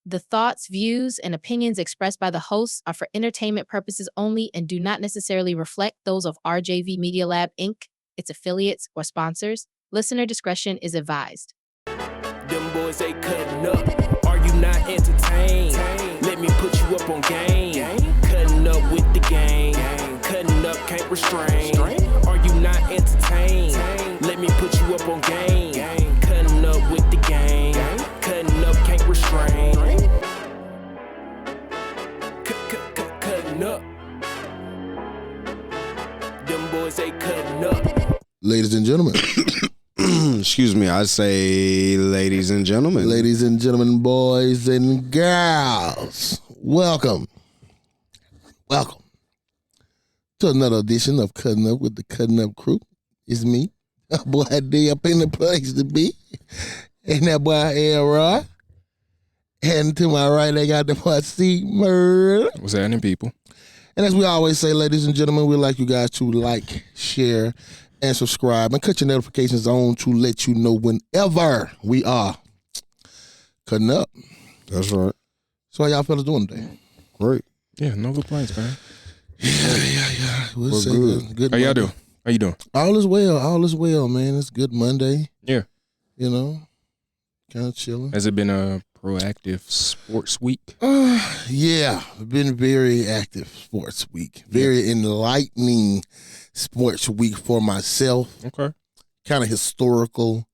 The thoughts, views, and opinions expressed by the hosts are for entertainment purposes only and do not necessarily reflect those of RJV Media Lab, Inc., its affiliates, or sponsors. Listener discretion is advised. Them boys, they cutting up. Are you not entertained? Let me put you up on game. Cutting up with the gang. Cutting up, can't restrain. Are you not entertained? Let me put you up on game. Cutting up with the gang. Cutting up, can't restrain. Cutting up. Them boys, they cutting up. Ladies and gentlemen. Excuse me, I say ladies and gentlemen. Ladies and gentlemen, boys and girls. Welcome to another edition of Cutting Up with the Cutting Up Crew. It's me, boy D up in the place to be. And that boy Elroy. And to my right, they got the boy C-Murd. What's happening, people? And as we always say, ladies and gentlemen, we'd like you guys to like, share, and subscribe, and cut your notifications on to let you know whenever we are cutting up. That's right. So how y'all fellas doing today? Great. Yeah, no complaints, man. Yeah. We're good. How y'all doing? How you doing? All is well, man. It's good Monday. Yeah. You know, kind of chilling. Has it been a proactive sports week? Yeah, been very active sports week. Very enlightening sports week for myself. Okay. Kind of historical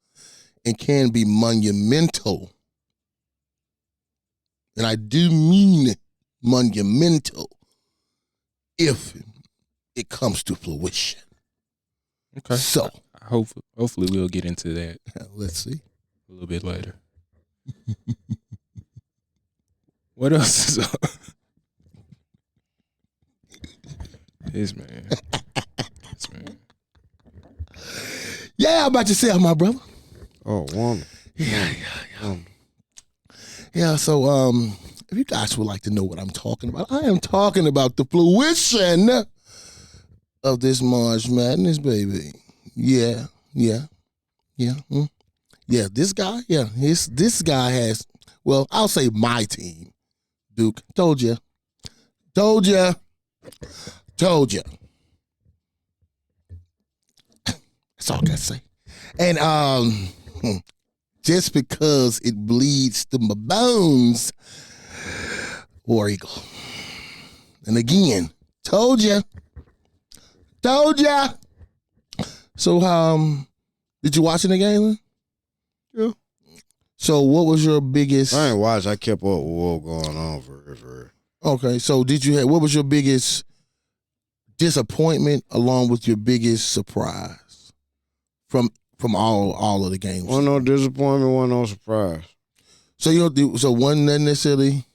and can be monumental. And I do mean monumental if it comes to fruition. Okay. So, hopefully we'll get into that let's see. a little bit later. What else is up? This man. Yeah, how about yourself, my brother? Oh, woman. Yeah. Yeah, so if you guys would like to know what I'm talking about, I am talking about the fruition of this March Madness, baby. Yeah. This guy has, well, I'll say my team. Duke, told you. That's all I gotta say. And just because it bleeds through my bones, War Eagle. And again, told ya. So, did you watch the game? Yeah. So, what was your biggest? I ain't watch. I kept up with what was going on for real. Okay, so what was your biggest disappointment along with your biggest surprise from all of the games? Wasn't no disappointment, wasn't no surprise. So wasn't that necessarily?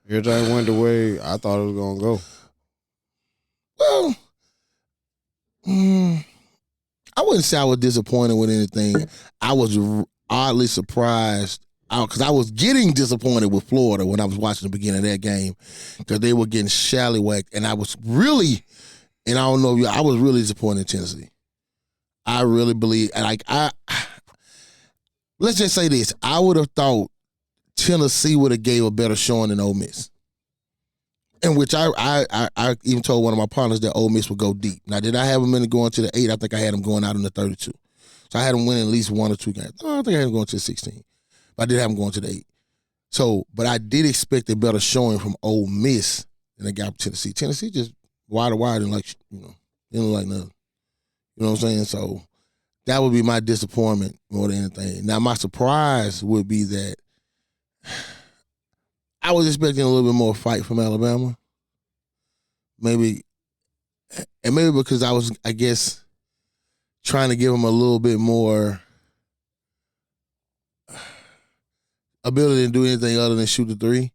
Everything went the way I thought it was gonna go. Well, I wouldn't say I was disappointed with anything. I was oddly surprised because I was getting disappointed with Florida when I was watching the beginning of that game because they were getting shallywhacked, and I was really, and I don't know, I was really disappointed in Tennessee. I really believe, let's just say this: I would have thought Tennessee would have gave a better showing than Ole Miss. In which I even told one of my partners that Ole Miss would go deep. Now, did I have them in going to the 8? I think I had them going out in the 32. So I had them winning at least one or two games. I think I had them going to the 16. But I did have them going to the 8. So, but I did expect a better showing from Ole Miss than I got from Tennessee. Tennessee just wide and like, they don't like nothing. You know what I'm saying? So that would be my disappointment more than anything. Now, my surprise would be that I was expecting a little bit more fight from Alabama. Maybe because I was, I guess, trying to give them a little bit more ability to do anything other than shoot the three.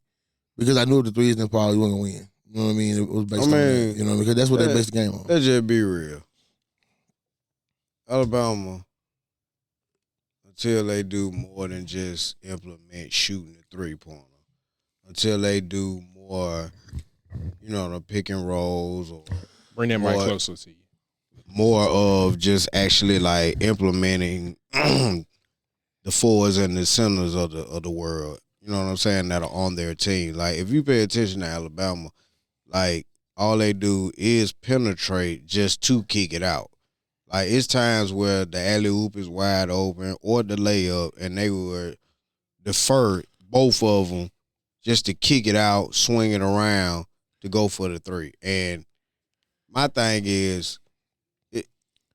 Because I knew if the threes then probably wasn't going to win. You know what I mean? It was based on that. You know, because that's what they based the game on. Let's just be real. Alabama, until they do more than just implement shooting the three-pointer, until they do more, the pick and rolls or bring that mic closer to you. More of just actually like implementing the forwards and the centers of the world you know what I'm saying, that are on their team. Like, if you pay attention to Alabama, like, all they do is penetrate just to kick it out. Like, it's times where the alley-oop is wide open or the layup, and they would defer both of them just to kick it out, swing it around to go for the three. And my thing is,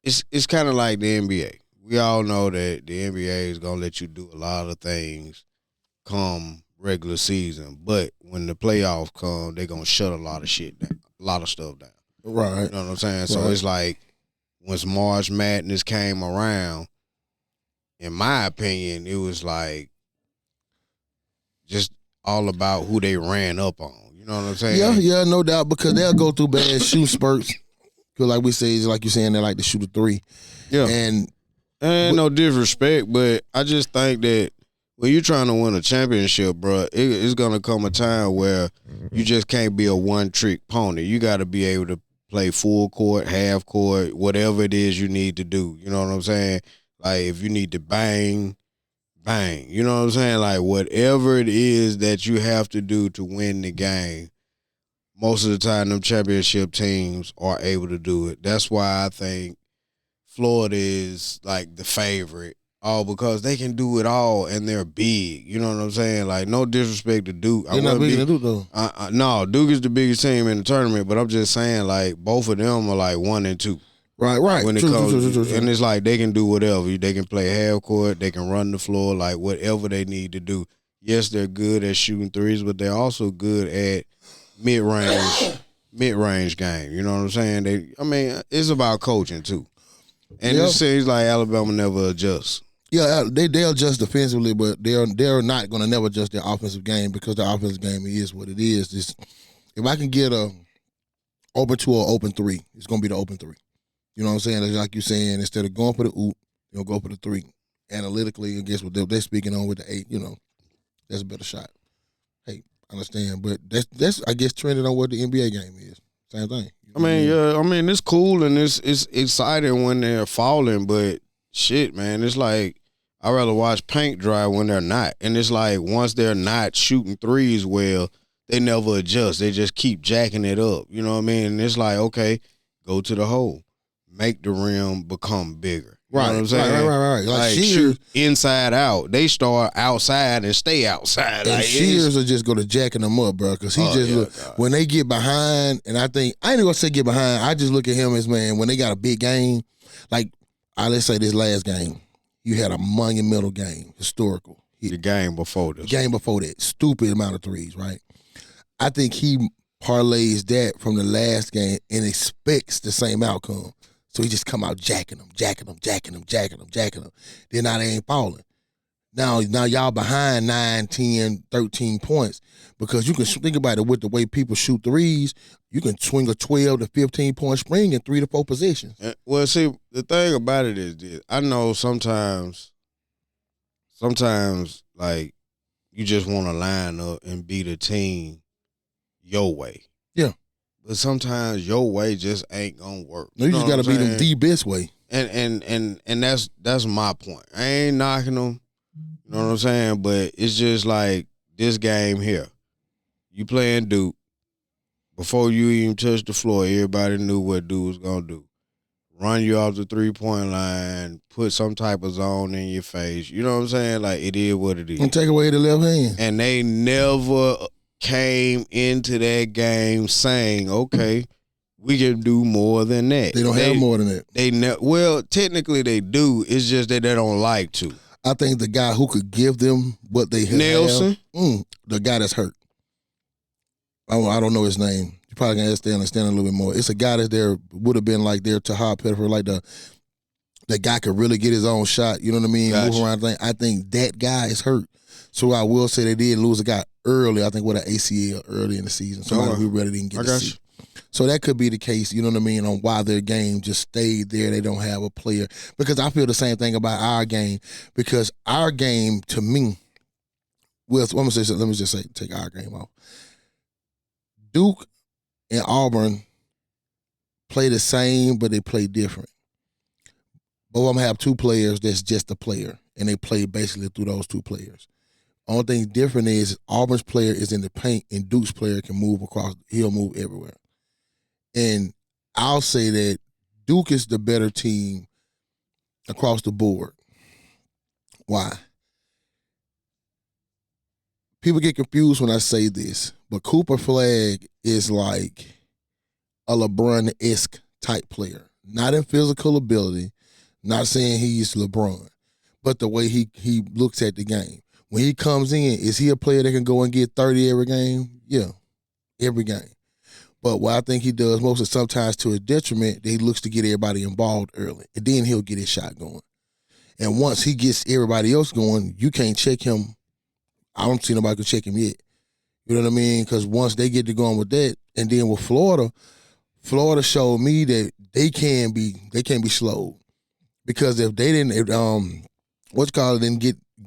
it's kind of like the NBA. We all know that the NBA is going to let you do a lot of things come regular season, but when the playoffs come, they're going to shut a lot of shit down, a lot of stuff down. Right. You know what I'm saying? So it's like, once March Madness came around, in my opinion, it was like just all about who they ran up on. You know what I'm saying? Yeah, no doubt, because they'll go through bad shoot spurts. Because like we say, like you're saying, they like to shoot a three. Yeah. And no disrespect, but I just think that when you're trying to win a championship, bro, it's going to come a time where you just can't be a one-trick pony. You got to be able to play full court, half court, whatever it is you need to do. You know what I'm saying? Like, if you need to bang, bang. You know what I'm saying? Like, whatever it is that you have to do to win the game, most of the time them championship teams are able to do it. That's why I think Florida is, like, the favorite. All because they can do it all and they're big. You know what I'm saying? Like, no disrespect to Duke. they're not big to Duke, though. No, Duke is the biggest team in the tournament, but I'm just saying, like, both of them are like 1 and 2. Right. When it True. And it's like they can do whatever. They can play half court. They can run the floor, like whatever they need to do. Yes, they're good at shooting threes, but they're also good at mid-range game. You know what I'm saying? It's about coaching too. And it seems like Alabama never adjusts. Yeah, they'll adjust defensively, but they're not going to never adjust their offensive game because their offensive game is what it is. If I can get a open 2 or open 3, it's going to be the open 3. You know what I'm saying? It's like you're saying, instead of going for the oop, you'll go for the 3. Analytically, I guess what they're speaking on with the 8, that's a better shot. Hey, I understand, but that's I guess trending on what the NBA game is. Same thing. It's cool and it's exciting when they're falling, but shit, man, it's like I'd rather watch paint dry when they're not. And it's like once they're not shooting threes well, they never adjust. They just keep jacking it up. You know what I mean? And it's like, okay, go to the hole. Make the rim become bigger. You know what I'm saying? Right. Like shoot inside out. They start outside and stay outside. And like, Shears are just going to jacking them up, bro, because when they get behind, and I ain't going to say get behind, I just look at him as, man, when they got a big game, like, let's say this last game, you had a monumental game, historical. The game before this. The game before that, stupid amount of threes, right? I think he parlays that from the last game and expects the same outcome. So he just come out jacking them. Then now they ain't falling. Now y'all behind 9, 10, 13 points because you can think about it with the way people shoot threes. You can swing a 12 to 15-point spring in 3 to 4 positions. Well, see, the thing about it is this. I know sometimes, like, you just want to line up and beat a team your way. Yeah. But sometimes your way just ain't gonna work. No, you just gotta beat them the best way. And that's my point. I ain't knocking them. You know what I'm saying? But it's just like this game here. You playing Duke. Before you even touch the floor, everybody knew what Duke was gonna do. Run you off the 3-point line, put some type of zone in your face. You know what I'm saying? Like, it is what it is. And take away the left hand. And they never came into that game saying, okay, we can do more than that. They don't have more than that. Well, technically they do. It's just that they don't like to. I think the guy who could give them what they have, Nelson, the guy that's hurt. I don't know his name. You probably can understand a little bit more. It's a guy that there would have been like their Tahar Pettiford, like the guy could really get his own shot. You know what I mean? Gotcha. Move around thing. I think that guy is hurt. So I will say they did lose a guy early. I think with an ACL early in the season. Somebody we really didn't get to see. So that could be the case, you know what I mean, on why their game just stayed there. They don't have a player. Because I feel the same thing about our game. Because our game, to me, let me just say, take our game off. Duke and Auburn play the same, but they play different. Both of them have 2 players that's just a player, and they play basically through those 2 players. Only thing different is Auburn's player is in the paint and Duke's player can move across. He'll move everywhere. And I'll say that Duke is the better team across the board. Why? People get confused when I say this, but Cooper Flag is like a LeBron-esque type player. Not in physical ability, not saying he's LeBron, but the way he looks at the game. When he comes in, is he a player that can go and get 30 every game? Yeah, every game. But what I think he does most of sometimes to his detriment, that he looks to get everybody involved early, and then he'll get his shot going. And once he gets everybody else going, you can't check him. I don't see nobody can check him yet. You know what I mean? Because once they get to going with that, and then with Florida showed me that they can be slowed. Because if they didn't,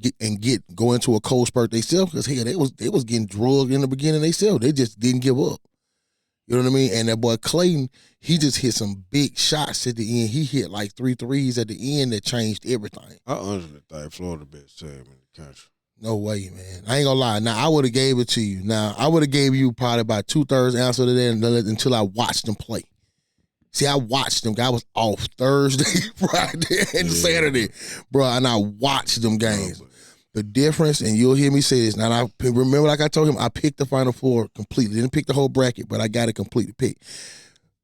didn't go into a cold spurt themselves, because hell, they was getting drugged in the beginning themselves. They just didn't give up. You know what I mean? And that boy Clayton, he just hit some big shots at the end. He hit like 3 threes at the end that changed everything. I honestly think Florida best team in the country. No way, man. I ain't gonna lie. Now, I would have gave it to you. Now, I would have gave you probably about 2/3 answer to that until I watched them play. See, I watched them. I was off Thursday, Friday, and Saturday, bro, and I watched them games. The difference, and you'll hear me say this, now I remember, like I told him, I picked the Final Four completely. Didn't pick the whole bracket, but I got it completely picked.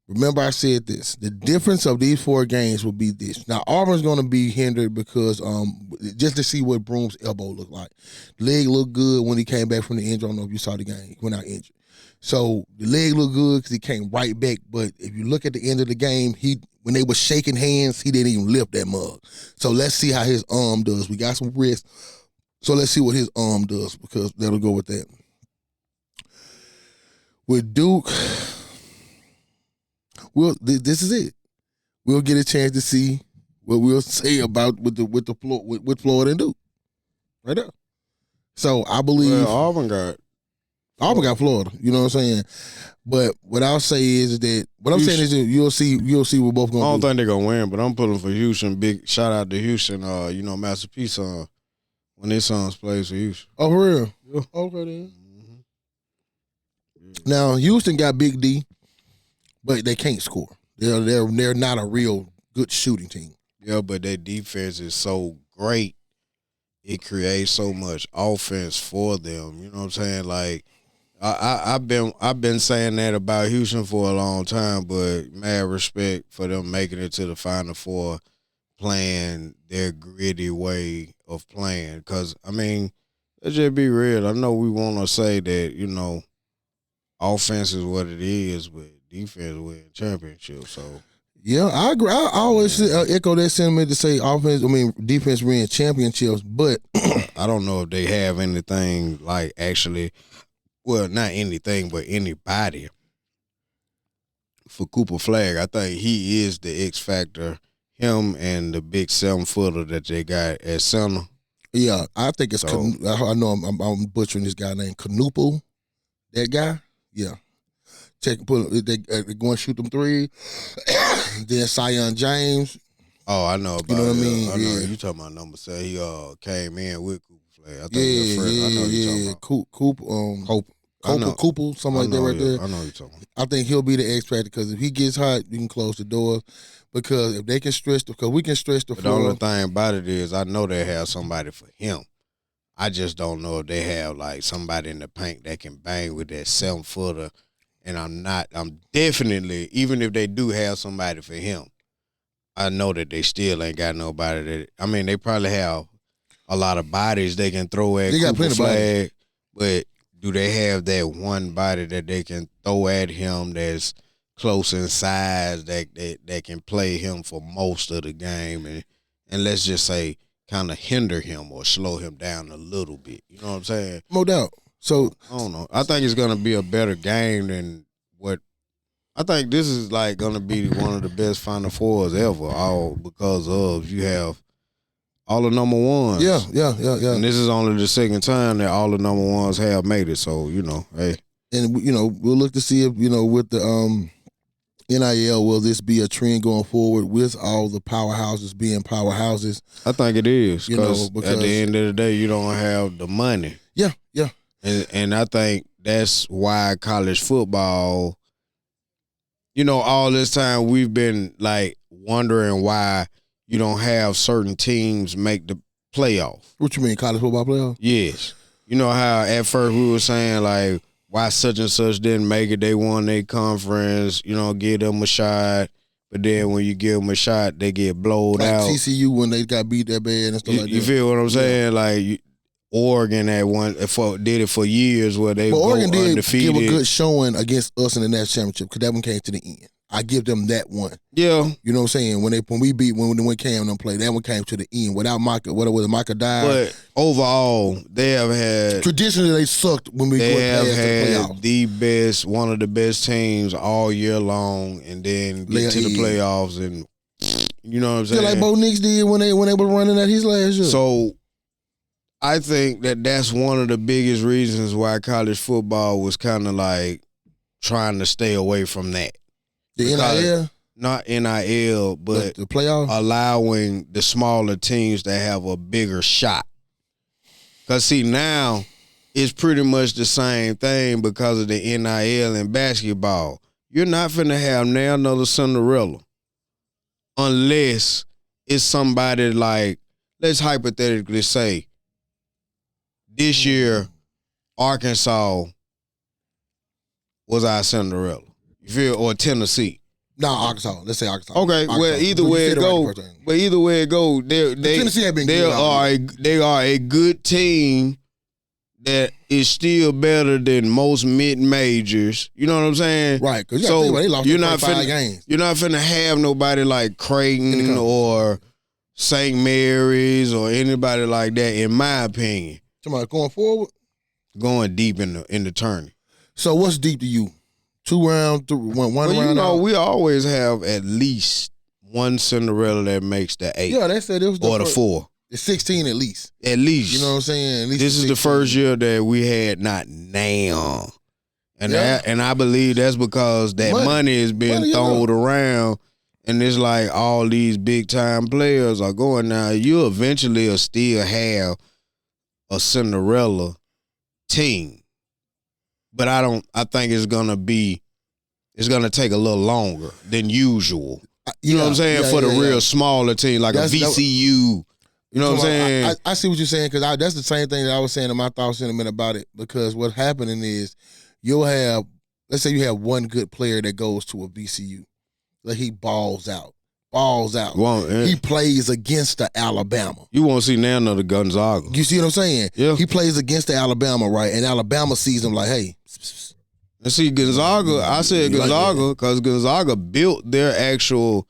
Remember I said this. The difference of these 4 games will be this. Now, Auburn's going to be hindered because just to see what Broom's elbow looked like. Leg looked good when he came back from the injury. I don't know if you saw the game. He went out injured. So the leg looked good because he came right back. But if you look at the end of the game, when they were shaking hands, he didn't even lift that mug. So let's see how his arm does. We got some wrist. So let's see what his arm does, because that'll go with that. With Duke, this is it. We'll get a chance to see what we'll say about with Florida and Duke, right there. So I believe Auburn got Florida. You know what I'm saying? But what I'll say is that saying is that you'll see we're both going. I don't think they're gonna win, but I'm pulling for Houston. Big shout out to Houston. Master P son when his sons plays for Houston. Oh, for real? Yeah. Okay then. Mm-hmm. Now Houston got Big D, but they can't score. They're not a real good shooting team. Yeah, but their defense is so great. It creates so much offense for them. You know what I'm saying? Like I've been saying that about Houston for a long time, but mad respect for them making it to the Final Four, playing their gritty way of playing. Because, I mean, let's just be real. I know we want to say that, offense is what it is, but defense wins championships. So, yeah, I agree. I always echo that sentiment to say defense wins championships, but I don't know if they have anything like actually, well, not anything, but anybody for Cooper Flag. I think he is the X factor. Him and the big 7-footer that they got at center. Yeah, I think it's. So, I know I'm butchering this guy named Knuppel. That guy, yeah. They go and shoot them 3. Then Zion James. Oh, I know about. You know what I mean? I know yeah. you talking about number 7. He came in with Cooper Flag. I think yeah, I know you talking about. Cooper, something like that right there. I know you talking about. I think he'll be the X factor because if he gets hot, you can close the doors. Because if they can stretch, because we can stretch the floor. The only thing about it is I know they have somebody for him. I just don't know if they have like somebody in the paint that can bang with that 7-footer. And I'm definitely, even if they do have somebody for him, I know that they still ain't got nobody they probably have a lot of bodies they can throw at Cooper Flag, but do they have that one body that they can throw at him that's close in size that can play him for most of the game and let's just say kind of hinder him or slow him down a little bit. You know what I'm saying? No doubt. So I don't know. I think it's gonna be a better game than what I think this is like gonna be one of the best Final Fours ever, all because of you have all the number ones. Yeah. And this is only the second time that all the number ones have made it. So, hey. And we'll look to see if, with the NIL, will this be a trend going forward with all the powerhouses being powerhouses? I think it is. Because at the end of the day, you don't have the money. And I think that's why college football, all this time we've been like wondering why you don't have certain teams make the playoff. What you mean, college football playoff? Yes. You know how at first we were saying like why such and such didn't make it, they won their conference, give them a shot. But then when you give them a shot, they get blowed like out. TCU when they got beat that bad and stuff like that. You feel what I'm saying? Yeah. Like Oregon did it for years where they but go Oregon did undefeated. give a good showing against us in the national championship because that one came to the end. I give them that one. Yeah. You know what I'm saying? When Cam and them played, that one came to the end. Without Micah, Micah died. But overall, they have had traditionally they sucked when we went past the playoffs. One of the best teams all year long, and then get to the playoffs, and you know what I'm saying? Yeah, like Bo Nix did when they were running at his last year. So I think that's one of the biggest reasons why college football was kind of like trying to stay away from that. The NIL? Not NIL, but the playoff? Allowing the smaller teams to have a bigger shot. Because, see, now it's pretty much the same thing because of the NIL in basketball. You're not finna have now another Cinderella unless it's somebody like, let's hypothetically say, this year, Arkansas was our Cinderella. You feel? Or Tennessee. No, Arkansas. Let's say Arkansas. Okay, Arkansas. well, either way it go, they are a good team that is still better than most mid majors. You know what I'm saying? Right. Because they lost 5 games. You're not finna have nobody like Creighton or St. Mary's or anybody like that. In my opinion, somebody going forward, going deep in the tourney. So what's deep to you? 2 round, one round. Out? We always have at least one Cinderella that makes the 8. Yeah, they said it was the 4. It's 16 at least. At least. You know what I'm saying? At least this is the first year that we had not now. And I believe that's because that money is being thrown around, and it's like all these big time players are going now. You eventually will still have a Cinderella team. But I think it's gonna take a little longer than usual. You know what I'm saying? For the real smaller team, like a VCU. You know what I'm saying? I see what you're saying, because that's the same thing that I was saying in my thought sentiment about it. Because what's happening is let's say you have one good player that goes to a VCU. Like he balls out. He plays against the Alabama. You won't see now another Gonzaga. You see what I'm saying? Yeah. He plays against the Alabama, right? And Alabama sees him like, hey. And see, Gonzaga, I said Gonzaga because Gonzaga built their actual,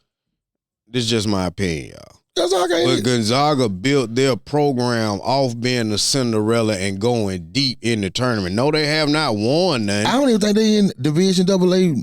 this is just my opinion, y'all. But Gonzaga built their program off being the Cinderella and going deep in the tournament. No, they have not won none. I don't even think they in Division AA,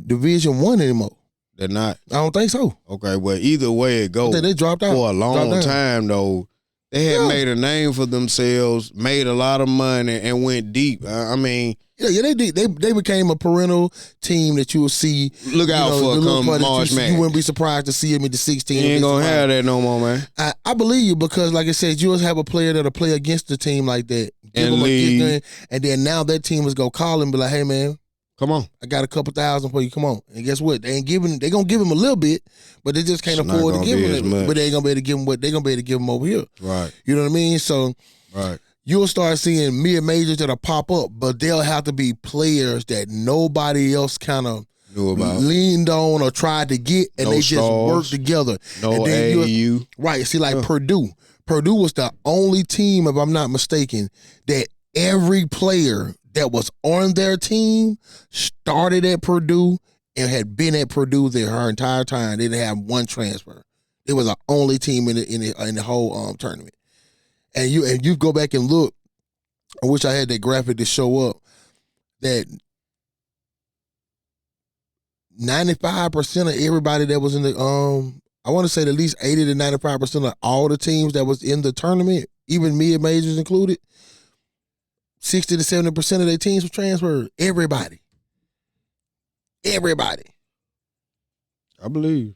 Division 1 anymore. They're not? I don't think so. Okay, well, either way it goes. They dropped out. For a long time, though, they had made a name for themselves, made a lot of money, and went deep. I mean... Yeah, they did. They became a perennial team that you will see. Look out for come March Madness. You wouldn't be surprised to see him in the 16. You ain't going to have that no more, man. I believe you, because, like I said, you'll have a player that'll play against the team like that. And leave. And then now that team is going to call him and be like, hey, man. Come on. I got a couple thousand for you. Come on. And guess what? They going to give him a little bit, but they just can't afford to give him it. But they ain't going to be able to give him what they're going to be able to give him over here. Right. You know what I mean? So, right. You'll start seeing mid-majors that'll pop up, but they'll have to be players that nobody else kind of leaned on or tried to get, and they just work together. No AAU. Right. See, like Purdue. Purdue was the only team, if I'm not mistaken, that every player that was on their team started at Purdue and had been at Purdue her entire time. They didn't have one transfer. It was the only team in the whole tournament. And you go back and look, I wish I had that graphic to show up, that 95% of everybody that was in the I want to say at least 80 to 95% of all the teams that was in the tournament, even mid-majors included, 60 to 70% of their teams were transferred. Everybody. I believe.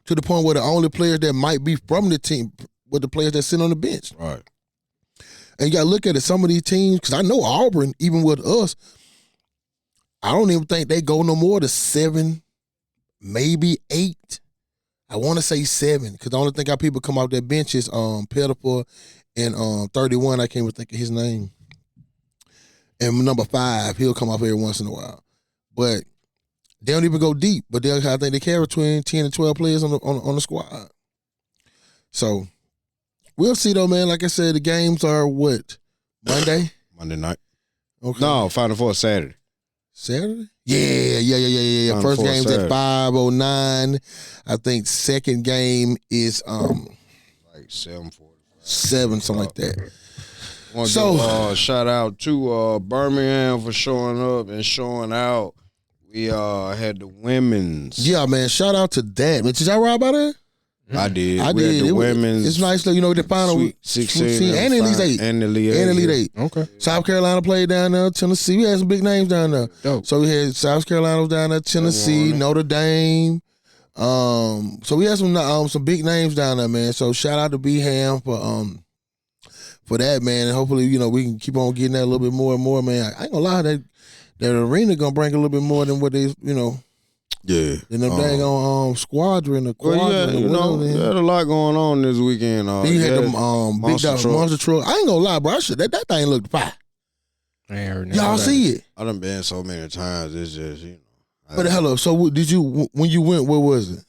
To the point where the only players that might be from the team were the players that sit on the bench. Right. And you got to look at it. Some of these teams, because I know Auburn, even with us, I don't even think they go no more to 7, maybe 8. I want to say 7, because the only thing our people come off their bench is Pettifer and 31. I can't even think of his name. And number 5, he'll come off every once in a while. But they don't even go deep. But I think they carry between 10 and 12 players on the squad. So we'll see though, man. Like I said, the games are what? Monday? Monday night. Okay. No, Final Four Saturday. Saturday? Yeah. Final First Four game's Saturday. at 5:09. I think second game is Like 7:45. 7, something like that. Want So- to shout out to Birmingham for showing up and showing out. We had the women's. Yeah, man. Shout out to that. Did y'all ride by there? I did. I We did. Had the women's. It's nice, though. You know, the final Sweet 16 and the Elite 8. And the Elite 8. And Elite 8. Okay. South Carolina played down there. Tennessee. We had some big names down there. Dope. So we had South Carolina was down there. Tennessee, won it. Notre Dame. So we had some big names down there, man. So shout out to B-Ham for that, man. And hopefully, you know, we can keep on getting that a little bit more and more, man. I ain't gonna lie, that arena gonna bring a little bit more than what they, you know, Yeah. than the dang on squadron or Well, quadrant. yeah, you know, whatever. you had a lot going on this weekend. Then you had yeah, them big monster dog truck. monster truck. I ain't gonna lie, bro. That thing looked fire. I ain't heard Y'all nothing see it? I done been so many times. It's just, you know. But hello. So did you when you went? Where was it?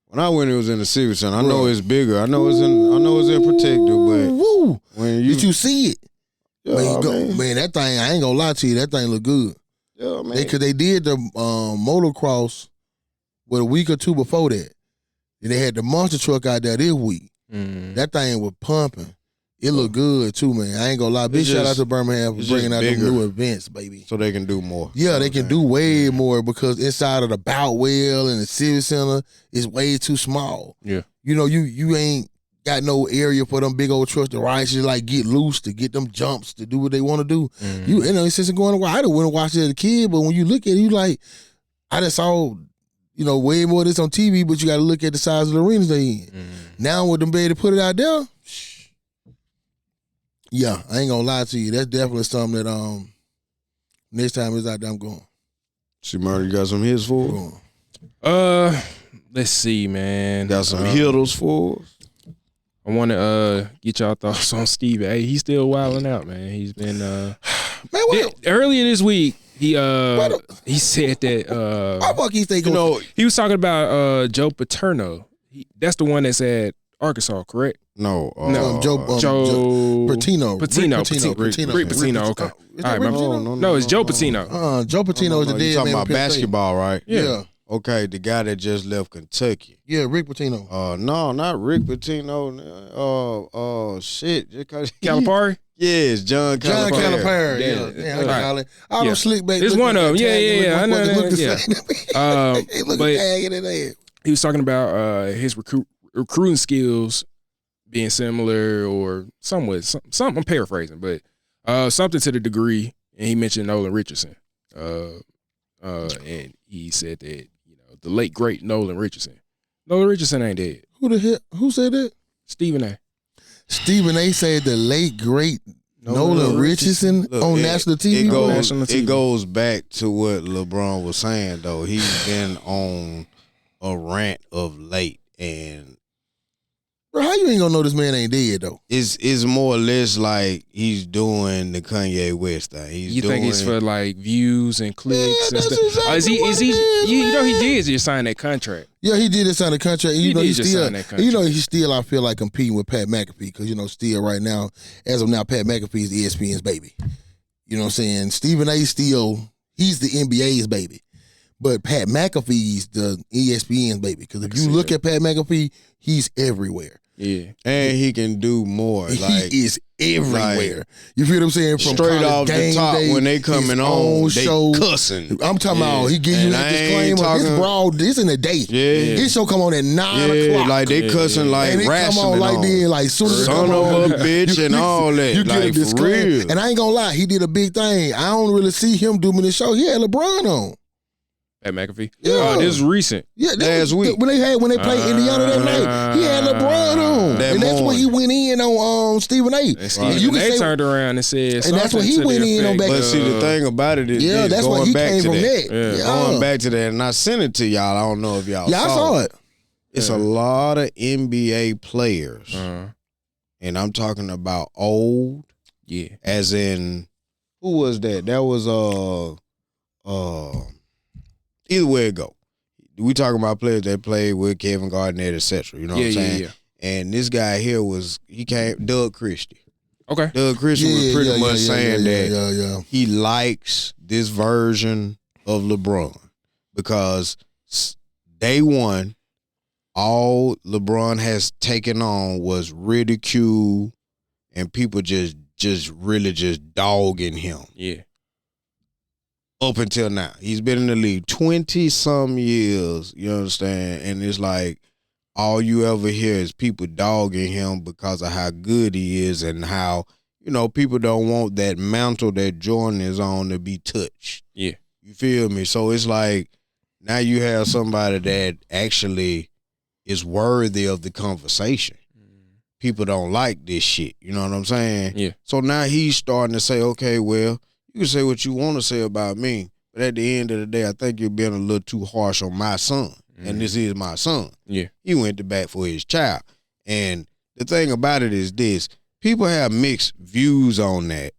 When I went, it was in the Civic Center. I Bro. know it's bigger. I know it's in Protective, but Woo! when you, Did you see it? yeah, Man, man, man, that thing. I ain't gonna lie to you. That thing look good. yeah, man. Because they did the motocross a week or two before that. And they had the monster truck out there this week. Mm. That thing was pumping. It looked good too, man. I ain't gonna lie. Big It's shout out just- to Birmingham for it's bringing just out them bigger. new events, baby. So they can do more. Yeah, You they know can what do I'm way more because inside of the Boutwell and the Civic Center is way too small. Yeah. You know, you ain't got no area for them big old trucks to ride, just like get loose to get them jumps to do what they want to do. You know, since going away, I didn't want to watch it as a kid, but when you look at it, you like, I just saw, you know, way more of this on TV, but you got to look at the size of the arenas they in. Now with them being to put it out there, yeah, I ain't gonna lie to you. That's definitely something that next time it's out there, I'm going. See, Murray, you got some hits for us? Let's see, man. Got some hitters for us? I want to get y'all thoughts on Steve. Hey, he's still wilding out, man. He's been Man, what? earlier this week. He said that Why fuck he think You know, he was talking about Joe Paterno. That's the one that's at Arkansas, correct? no. Joe Patino. Rick Pitino. Okay. Is All that right, Rick my Pitino? No, it's Joe Patino. Joe Patino is the You dead talking man. about from Penn State. basketball, right? Yeah. Okay, the guy that just left Kentucky. Yeah, Rick Pitino. No, not Rick Pitino. Shit. Calipari. Yes, John John Calipari. Calipari. Yeah. Yeah, All right. call it. All Yeah. them slick back. It's one of them. Yeah. I know Look that. the Yeah. same. They look But- tagging in there. He was talking about his recruiting skills being similar or somewhat. Some I'm paraphrasing, but something to the degree. And he mentioned Nolan Richardson. And he said that, you know, the late great Nolan Richardson. Nolan Richardson ain't dead. Who the hell? Who said that? Stephen A. Stephen A. said the late great Nolan Richardson Look, on national TV. National TV. It goes back to what LeBron was saying, though. He's been on a rant of late, and Bro, how you ain't gonna know this man ain't dead though? it's more or less like he's doing the Kanye West thing. You think it's for like views and clicks and that's stuff? exactly Is he? what Is he? it is, You know he man. did just sign that contract. Yeah, he did sign a contract. He You know, did he's just still, sign that contract. you know, he's still, I feel like, competing with Pat McAfee because, you know, still right now, as of now, Pat McAfee's ESPN's baby. You know what I'm saying? Stephen A. still, he's the NBA's baby. But Pat McAfee's the ESPN's baby. Because if you look at Pat McAfee, he's everywhere. Yeah. and he can do more. Like he is everywhere. You feel what I'm saying? From straight College off the Game top Day, when they his coming own on, they show. cussing. I'm talking about he give you And that I ain't disclaimer. This talking- broad, this in the day. Yeah. His show come on at 9 o'clock. like they cussing like and it come wrestling on like then, like soon as it Son come of on, a bitch and all that. You get a Like, for disclaimer. real. And I ain't gonna lie, he did a big thing. I don't really see him doing this show. He had LeBron on. Pat McAfee. Yeah. This is recent. Yeah, Last week. when they played Indiana that night, he had LeBron on, That and that's when he went in on Stephen A. And Stephen A turned around and said, And that's what he went in on back. But see, the thing about it is, Yeah, that's what he came from that. Yeah. Going back to that, and I sent it to y'all. I don't know if y'all Yeah, I saw it. It's a lot of NBA players, and I'm talking about old. Yeah. As in, who was that? That was either way it go. We talking about players that played with Kevin Garnett, etc. You know what I'm saying? Yeah. And this guy here came Doug Christie. Okay. Doug Christie was pretty much saying that he he likes this version of LeBron because day one, all LeBron has taken on was ridicule and people just really just dogging him. Yeah. Up until now. He's been in the league 20-some years, you understand? And it's like all you ever hear is people dogging him because of how good he is and how, people don't want that mantle that Jordan is on to be touched. Yeah. You feel me? So it's like now you have somebody that actually is worthy of the conversation. People don't like this shit. You know what I'm saying? Yeah. So now he's starting to say, okay, well, you can say what you want to say about me, but at the end of the day, I think you're being a little too harsh on my son, and this is my son. Yeah. He went to bat for his child. And the thing about it is this. People have mixed views on that,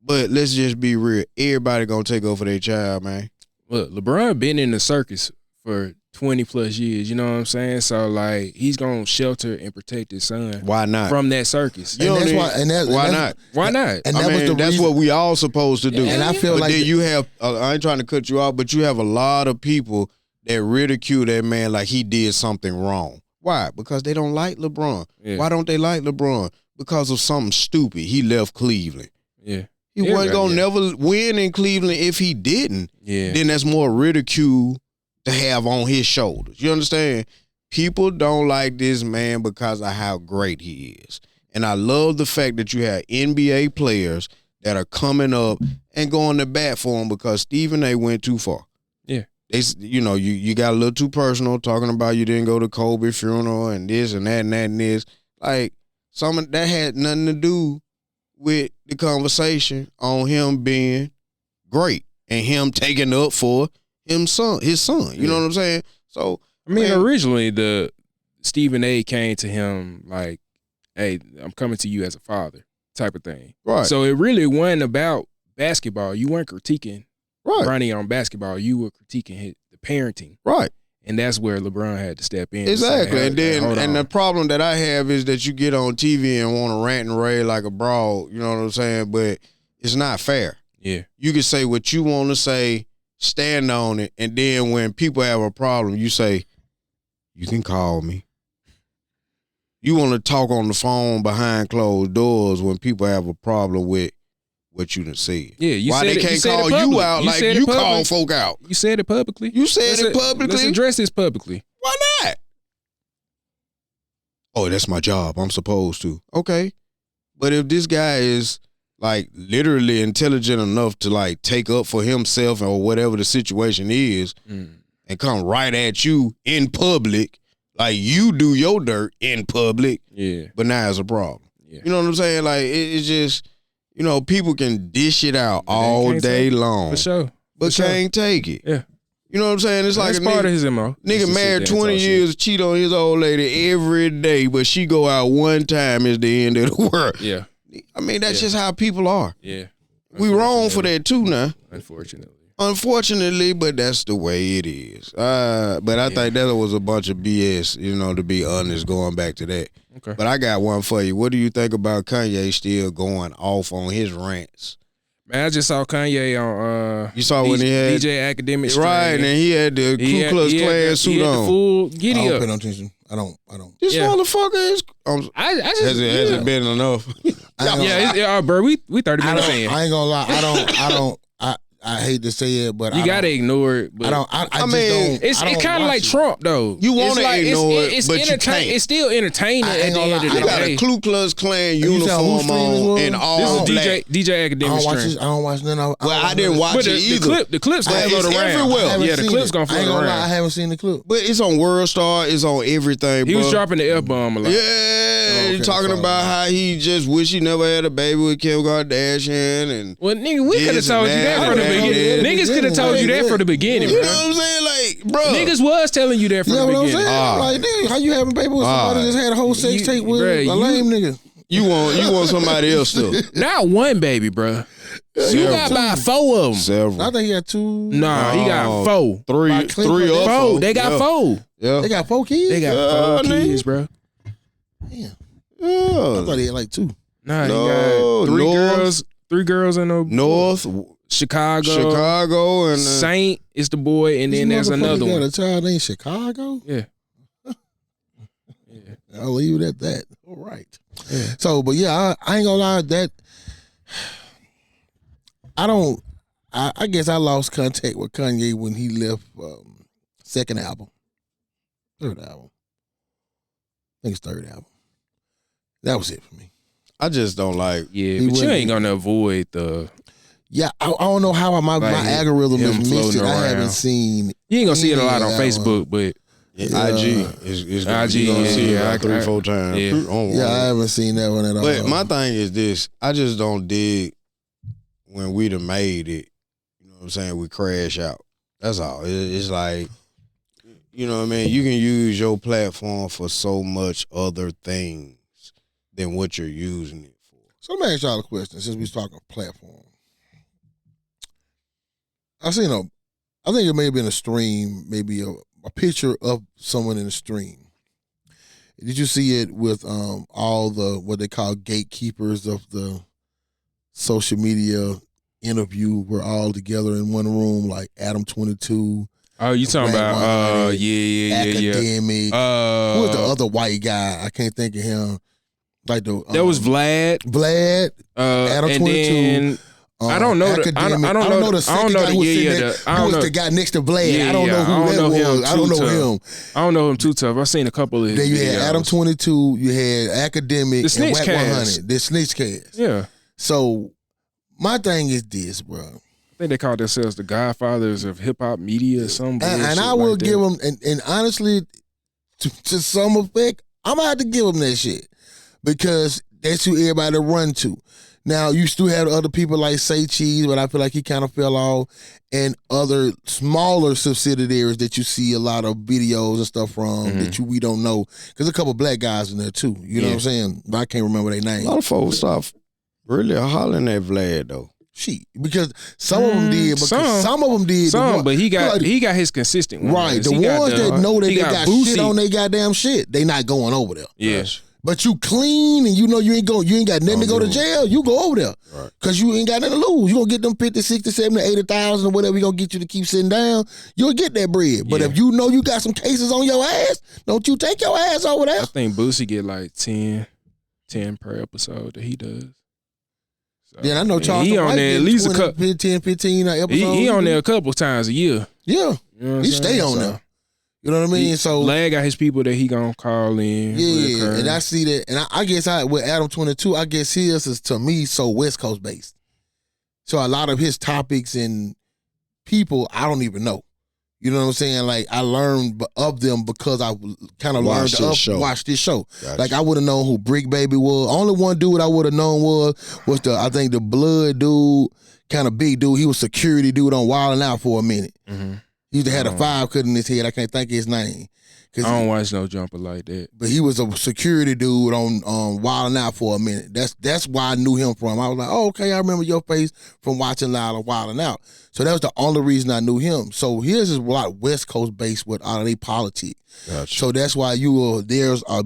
but let's just be real. Everybody going to take over their child, man. Look, LeBron been in the circus for 20+ years, you know what I'm saying? So like he's gonna shelter and protect his son. Why not? From that circus. And that's why. Why not? Why not? And that's what we all supposed to do. And I feel but like then you have. I ain't trying to cut you off, but you have a lot of people that ridicule that man like he did something wrong. Why? Because they don't like LeBron. Yeah. Why don't they like LeBron? Because of something stupid. He left Cleveland. Yeah. He wasn't gonna never win in Cleveland if he didn't. Yeah. Then that's more ridicule to have on his shoulders. You understand? People don't like this man because of how great he is. And I love the fact that you have NBA players that are coming up and going to bat for him because Stephen A. went too far. Yeah. You got a little too personal talking about you didn't go to Kobe funeral and this and that and that and this. Like, some of that had nothing to do with the conversation on him being great and him taking up for his son. You know what I'm saying? So I mean, originally the Stephen A. came to him like, "Hey, I'm coming to you as a father," type of thing. Right. So it really wasn't about basketball. You weren't critiquing right. Bronny on basketball. You were critiquing the parenting. Right. And that's where LeBron had to step in. Exactly. And say, and the problem that I have is that you get on TV and want to rant and rave like a broad, you know what I'm saying? But it's not fair. Yeah. You can say what you want to say, stand on it, and then when people have a problem, you say, you can call me. You want to talk on the phone behind closed doors when people have a problem with what you done said. Yeah, you why said they can't call you out like you call folk out? You said it publicly. You said it publicly. Let's address this publicly. Why not? Oh, that's my job. I'm supposed to. Okay. But if this guy is like literally intelligent enough to like take up for himself or whatever the situation is and come right at you in public, like you do your dirt in public, but now it's a problem. Yeah. You know what I'm saying? Like it's just, people can dish it out all day long. For sure. But can't take it. Yeah. You know what I'm saying? It's like a part of his MO. Nigga married 20 years, cheat on his old lady every day, but she go out one time is the end of the world. Yeah. I mean, that's just how people are. Yeah. We wrong for that too now. Unfortunately, but that's the way it is. But I think that was a bunch of BS, to be honest, going back to that. Okay. But I got one for you. What do you think about Kanye still going off on his rants? Man, I just saw Kanye on you saw when he had DJ Academic right, and he had the Ku Klux Klan suit on. The full giddy I don't up. pay no attention. I don't. This motherfucker is. Has it been enough? Bro, we 30 minutes in. I ain't gonna lie. I hate to say it, but You gotta ignore it. But I mean, it's kind of like Trump though. You want to like, ignore it, but you can't. It's still entertaining at the end of the You got day. a Ku Klux Klan uniform on and all This black. is DJ Academic Stream. I don't watch none of. Well, I didn't watch But it either. the clip's gonna But float it's around. everywhere. Yeah, the clip's gonna I ain't float gonna lie, I around. haven't seen the clip. But it's on World Star. It's on everything. He was bro. dropping the F-bomb a lot. Yeah, okay, talking sorry. about how he just wish he never had a baby with Kim Kardashian and Well, nigga, we could have This told you and that that. from the Yeah, beginning. yeah, Niggas yeah, could have told you that yeah. from the beginning, you bro. know what I'm saying, like, bro. Niggas was telling you that from You know the what I'm beginning. saying? Like, nigga, how you having baby with somebody that just had a whole sex You- tape with bruh, a lame nigga? You want somebody else to Not one baby, bro. You got about 4 of them. several. I think he had 2. Nah, he got 4. By Three Clint of Four. them. They got yeah. 4. Yeah. They got 4 kids. They got 4 nigga. kids, bro. Damn. I Yeah. thought he had like 2. Nah, No, he got 3 North. girls. 3 girls in the North, Chicago, and Saint is the boy, and then there's another got one. a child named Chicago. Yeah. I'll leave it at that. All right. So, but yeah, I ain't gonna lie. That I guess I lost contact with Kanye when he left second album, third album. I think it's third album. That was it for me. I just don't like. Yeah, He but you wouldn't- ain't gonna avoid the. Yeah, I don't know how my Like algorithm him is missed it. floating I haven't around. seen. You ain't gonna see it a lot on Yeah, Facebook, but IG is IG, you gonna see it yeah, like I- 3-4 times. yeah. Yeah, I haven't seen that one at all. But my thing is this: I just don't dig when we done made it. You know what I'm saying? We crash out. That's all. It's like, you know what I mean? You can use your platform for so much other things than what you're using it for. So let me ask y'all a question since we was talking platform. I think it may have been a stream, maybe a picture of someone in the stream. Did you see it with all the what they call gatekeepers of the social media interview? We're all together in one room, like Adam 22. oh, you talking Black about White, yeah. Academic. Who was the other white guy? I can't think of him. Like the That was Vlad. Vlad. Adam and 22. then I don't know the- I don't know the the- I second don't know guy the- who was yeah, sitting yeah, there, the- I who don't was know. the guy next to Vlad. Yeah, I don't know yeah, I who don't that know him was. I don't too know tough. him. I don't know him too tough. I've seen a couple of his Then you had videos. Adam 22, you had Academic, The and Snitch Whack Cast. 100. The Snitch Cast. Yeah. So my thing is this, bro. I think they call themselves the Godfathers of hip hop media or something. And I will give them, and honestly, to some effect, I'm going to have to give them that shit. Because that's who everybody run to. Now, you still have other people like Say Cheese, but I feel like he kind of fell off, and other smaller subsidiaries that you see a lot of videos and stuff from that we don't know. Because a couple black guys in there too. You know what I'm saying? But I can't remember their A name. lot of folks stop really hollering at Vlad though. Shit. Because some of them did. Because some of them did. Some, but he got like, his consistent ones. right. The He got ones that know that he they got Boosie. shit on their goddamn shit, they not going over there. Yes. But you clean and you know you ain't got nothing to go to jail, you go over there. Right. Cause you ain't got nothing to lose. You gonna get them 50, 60, 70, 80,000 or whatever you gonna get you to keep sitting down, you'll get that bread. But Yeah. if you know you got some cases on your ass, don't you take your ass over there. I think Boosie get like 10 per episode that he does. So, Then I know Charles he on there at least a couple. 15 episodes. He on there a couple times a year. Yeah. You know what I'm He saying? stay on So, there. You know what I mean? So Lad got his people that he gonna call in. yeah, reoccurring. and I see that, and I guess with Adam 22, I guess his is to me so West Coast based. So a lot of his topics and people I don't even know. You know what I'm saying? Like I learned of them because I kind of learned to watch this show. Gotcha. Like I would have known who Brick Baby was. Only one dude I would have known was I think the Blood dude, kind of big dude. He was security dude on Wildin' Out for a minute. Mm-hmm. He used to have a 5 cut in his head. I can't think of his name. I don't watch no jumper like that. But he was a security dude on Wildin' Out for a minute. That's why I knew him from. I was like, oh, okay, I remember your face from watching Wildin' Out. So that was the only reason I knew him. So his is a lot West Coast based with all of their politics. Gotcha. So that's why there's a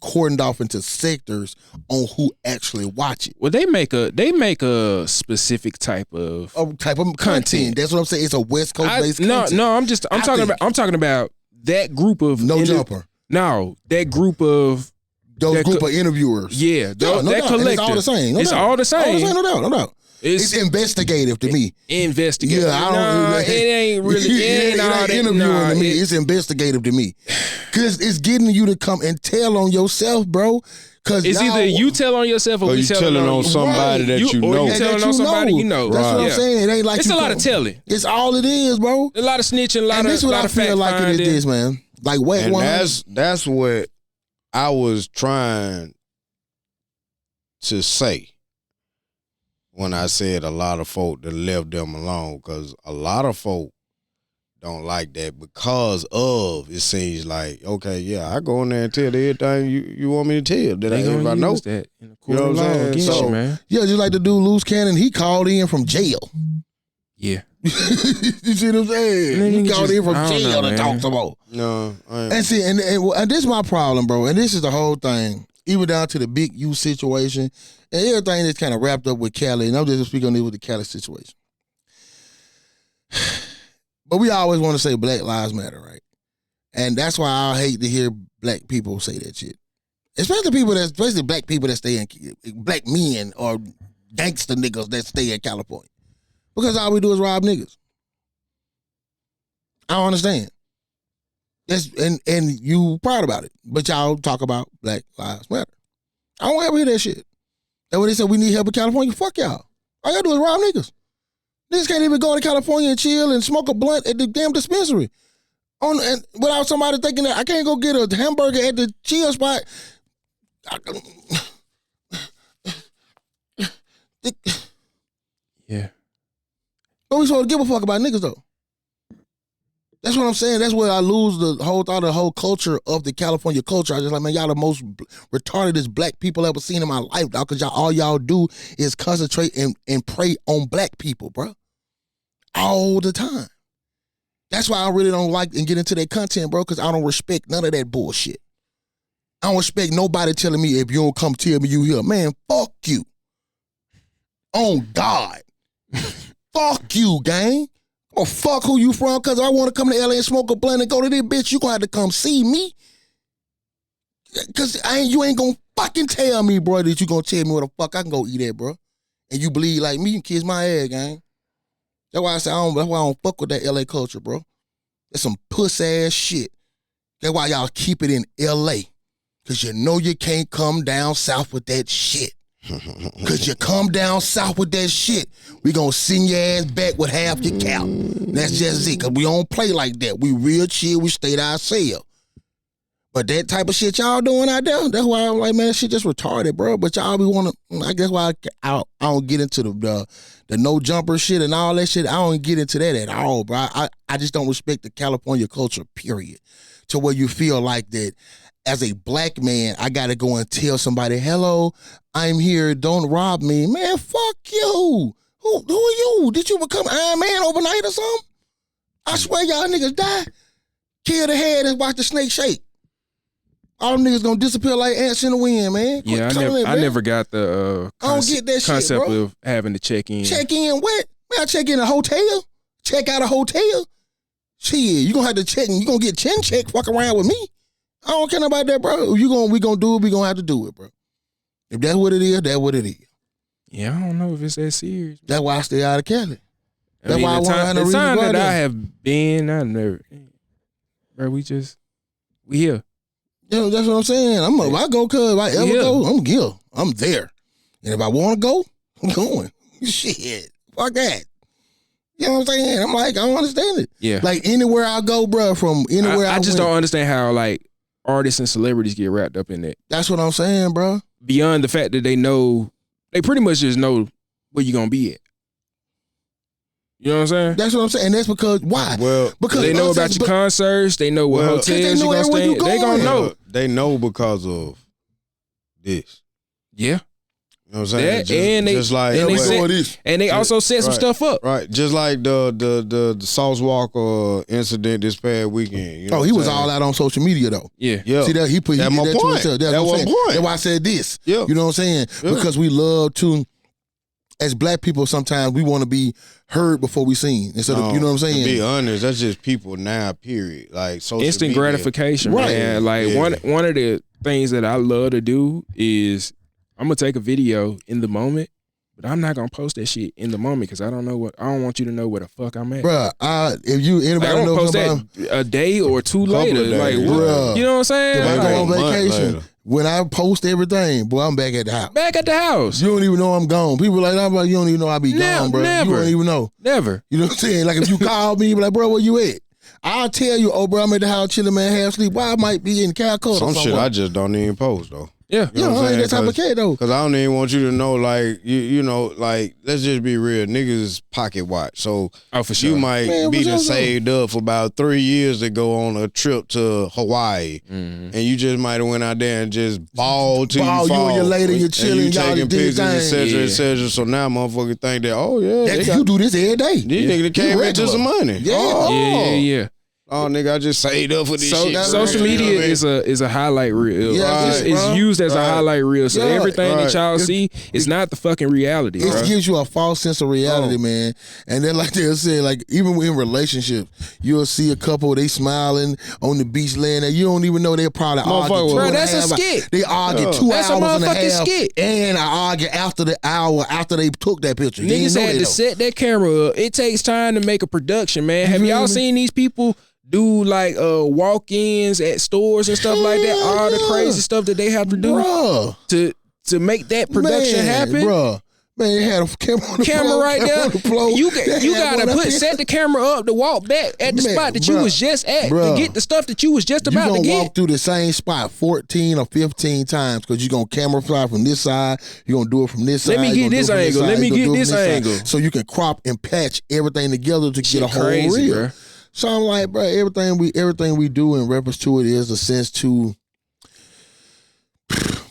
cordoned off into sectors on who actually watch it. Well, they make a specific type of Content. That's what I'm saying. It's a West Coast based content. No, I'm talking about that group of Jumper. No, that group of Those group of interviewers. yeah, No that doubt. collective. And it's all the same. It's all the same. No doubt. It's investigative to me. Investigative. Yeah, I don't. Nah, it ain't really. It ain't all that. Interviewing Nah, to me. It's investigative to me, cause it's getting you to come and tell on yourself, bro. Cause it's either you tell on yourself or Or we you telling on somebody that you know. Or you telling on somebody you know. That's what I'm saying. It ain't like it's a lot of telling. It's all it is, bro. A lot of snitching, a lot And of this is what I fact feel like finding. it is, man. Like wet And one. that's what I was trying to say when I said a lot of folk that left them alone, because a lot of folk don't like that because of, it seems like, okay, yeah, I go in there and tell everything you want me to tell that They gonna everybody know. use that in the You court know of what I'm law saying? against So- you, man. Yeah, just like the dude Loose Cannon, he called in from jail. Yeah. You see what I'm saying? Man, He nigga called just- in from I don't jail know, to man. talk some more. No, I ain't. And see, and this is my problem, bro. And this is the whole thing, even down to the Big U situation and everything that's kind of wrapped up with Cali. And I'm just speaking on it with the Cali situation. But we always want to say Black Lives Matter, right? And that's why I hate to hear black people say that shit. Especially black people that stay in, black men or gangster niggas that stay in California. Because all we do is rob niggas. I don't understand. That's and you proud about it. But y'all talk about Black Lives Matter. I don't ever hear that shit. And when they say we need help in California, fuck y'all. All y'all do is rob niggas. Niggas can't even go to California and chill and smoke a blunt at the damn dispensary. And without somebody thinking that I can't go get a hamburger at the chill spot. Yeah. But we supposed to give a fuck about niggas though. That's what I'm saying. That's where I lose the whole thought, the whole culture of the California culture. I just like, man, y'all the most retardedest black people ever seen in my life, dog. Cause all y'all do is concentrate and prey on black people, bro. All the time. That's why I really don't like and get into that content, bro, because I don't respect none of that bullshit. I don't respect nobody telling me if you don't come tell me you here. Man, fuck you. On God. Fuck you, gang. Or fuck who you from, because I want to come to LA and smoke a blunt and go to this bitch. You gonna have to come see me. Because you ain't gonna fucking tell me, bro, that you gonna tell me where the fuck I can go eat at, bro. And you believe like me, you kiss my ass, gang. That's why I say that's why I don't fuck with that LA culture, bro. That's some puss ass shit. That's why y'all keep it in LA. Because you know you can't come down south with that shit. Because you come down south with that shit, we gonna send your ass back with half your cap. That's just it. Because we don't play like that. We real chill. We stay to ourselves. But that type of shit y'all doing out there, that's why I'm like, man, that shit just retarded, bro. But y'all be want to, I guess why I don't get into the no jumper shit and all that shit. I don't get into that at all, bro. I just don't respect the California culture, period. To where you feel like that as a black man, I got to go and tell somebody, hello, I'm here, don't rob me. Man, fuck you. Who are you? Did you become Iron Man overnight or something? I swear y'all niggas die. Kill the head and watch the snake shake. All them niggas gonna disappear like ants in the wind, man. Yeah, I never got the I don't get that shit, concept bro. of having to check in. Check in what? Man, I check in a hotel. Check out a hotel. Shit, you gonna have to check. You gonna get chin check. Fuck around with me. I don't care about that, bro. We gonna do it. We gonna have to do it, bro. If that's what it is, that's what it is. Yeah, I don't know if it's that serious. That's why I stay out of Cali. That's why I the want to have no the reason to time go out that I there. have been, I never, bro. We here. You know, that's what I'm saying. If I go, cuz if I ever Yeah. go, I'm here. I'm there. And if I want to go, I'm going. Shit, fuck that. You know what I'm saying? I'm like, I don't understand it. Yeah. Like anywhere I go, bro, from anywhere I just went, don't understand how like artists and celebrities get wrapped up in that. That's what I'm saying, bro. Beyond the fact that they pretty much just know where you're gonna be at. You know what I'm saying? That's what I'm saying. And that's because why? Well, because They know about your concerts. They know what Well, hotels they know you're gonna everywhere stay. you They going. gonna know. They know because of this. Yeah. You know what I'm saying? That, and they- just like and they we set- go with this. And they also set some Right. stuff up. right, just like the Sauce Walker incident this past weekend. You know Oh, what he I'm was saying? all out on social media though. Yeah. Yeah. See that he did That's my that to point. himself. That's what I'm my saying. point. That's why I said this. Yeah. You know what I'm saying? Yeah. Because we love to, as black people, sometimes we want to be heard before we seen. Instead of, you know what I'm saying? To be honest, that's just people now, period. Like social Instant media. gratification, Right. man. Like Yeah. one of the things that I love to do is I'm gonna take a video in the moment, But I'm not gonna post that shit in the moment because I don't want you to know where the fuck I'm at. Bruh, if you anybody Like, I don't know post somebody, that a day or two later. days, Like, bruh. you know what I'm saying? if I Like, go on month vacation, later. when I post everything, boy, I'm back at the house. back at the house. You don't even know I'm gone. People like, nah, you don't even know I be gone, bro. Never. You don't even know. Never. You know what I'm saying? Like if you call me, you be like, bro, where you at? I'll tell you, oh, bro, I'm at the house chilling, man, half sleep. Why I might be in Calcutta. Some shit somewhere. I just don't even post though. Yeah. You know, I ain't that type of kid though. Cause I don't even want you to know, like you know, like let's just be real, niggas pocket watch. So Oh, for sure. you might Man, be what done y'all saved up for about 3 years to go on a trip to Hawaii, and you just might have went out there and just balled till Ball, you you fall. and your lady, you chilling, and you y'all taking did pictures, thing. etc., Yeah. etc. So now motherfuckers think that, oh yeah, That, they got, you do this every day. these niggas came You into regular. some money. Yeah. Oh. Yeah. Oh, nigga, I just saved up for this So, shit. social media is a highlight reel. Yeah, it's bro. used as a Right. highlight reel. So Yeah, everything that right. y'all see is not the fucking reality, bro. It gives you a false sense of reality, Oh. man. And then, like they said, like even in relationships, you'll see a couple they smiling on the beach laying there. You don't even know they're probably Motherfucker, arguing. bro, 2.5 that's a hours. skit. They argue Yeah. 2 That's a hours and a motherfucking half, skit. and I argue after the hour after they took that picture. You Niggas ain't know had they to though. set that camera up. It takes time to make a production, man. Have feel y'all me? seen these people do like walk-ins at stores and stuff like that? Hell All the yeah. crazy stuff that they have to do Bruh. to make that production Man, happen. Bruh. Man, they had a camera on the Camera floor, right camera there. on the floor. You They had gotta one up there. set the camera up to walk back at the Man, spot that you bruh, was just at bruh. to get the stuff that you was just You about to gonna get. walk through the same spot 14 or 15 times because you're gonna camera fly from this side, you're gonna do it from this Let side. me you're get gonna do this it from angle, side, let me you're gonna get do it this from side. angle. So you can crop and patch everything together to get a whole Crazy, reel. bro. So I'm like, bro, everything we do in reference to it is a sense to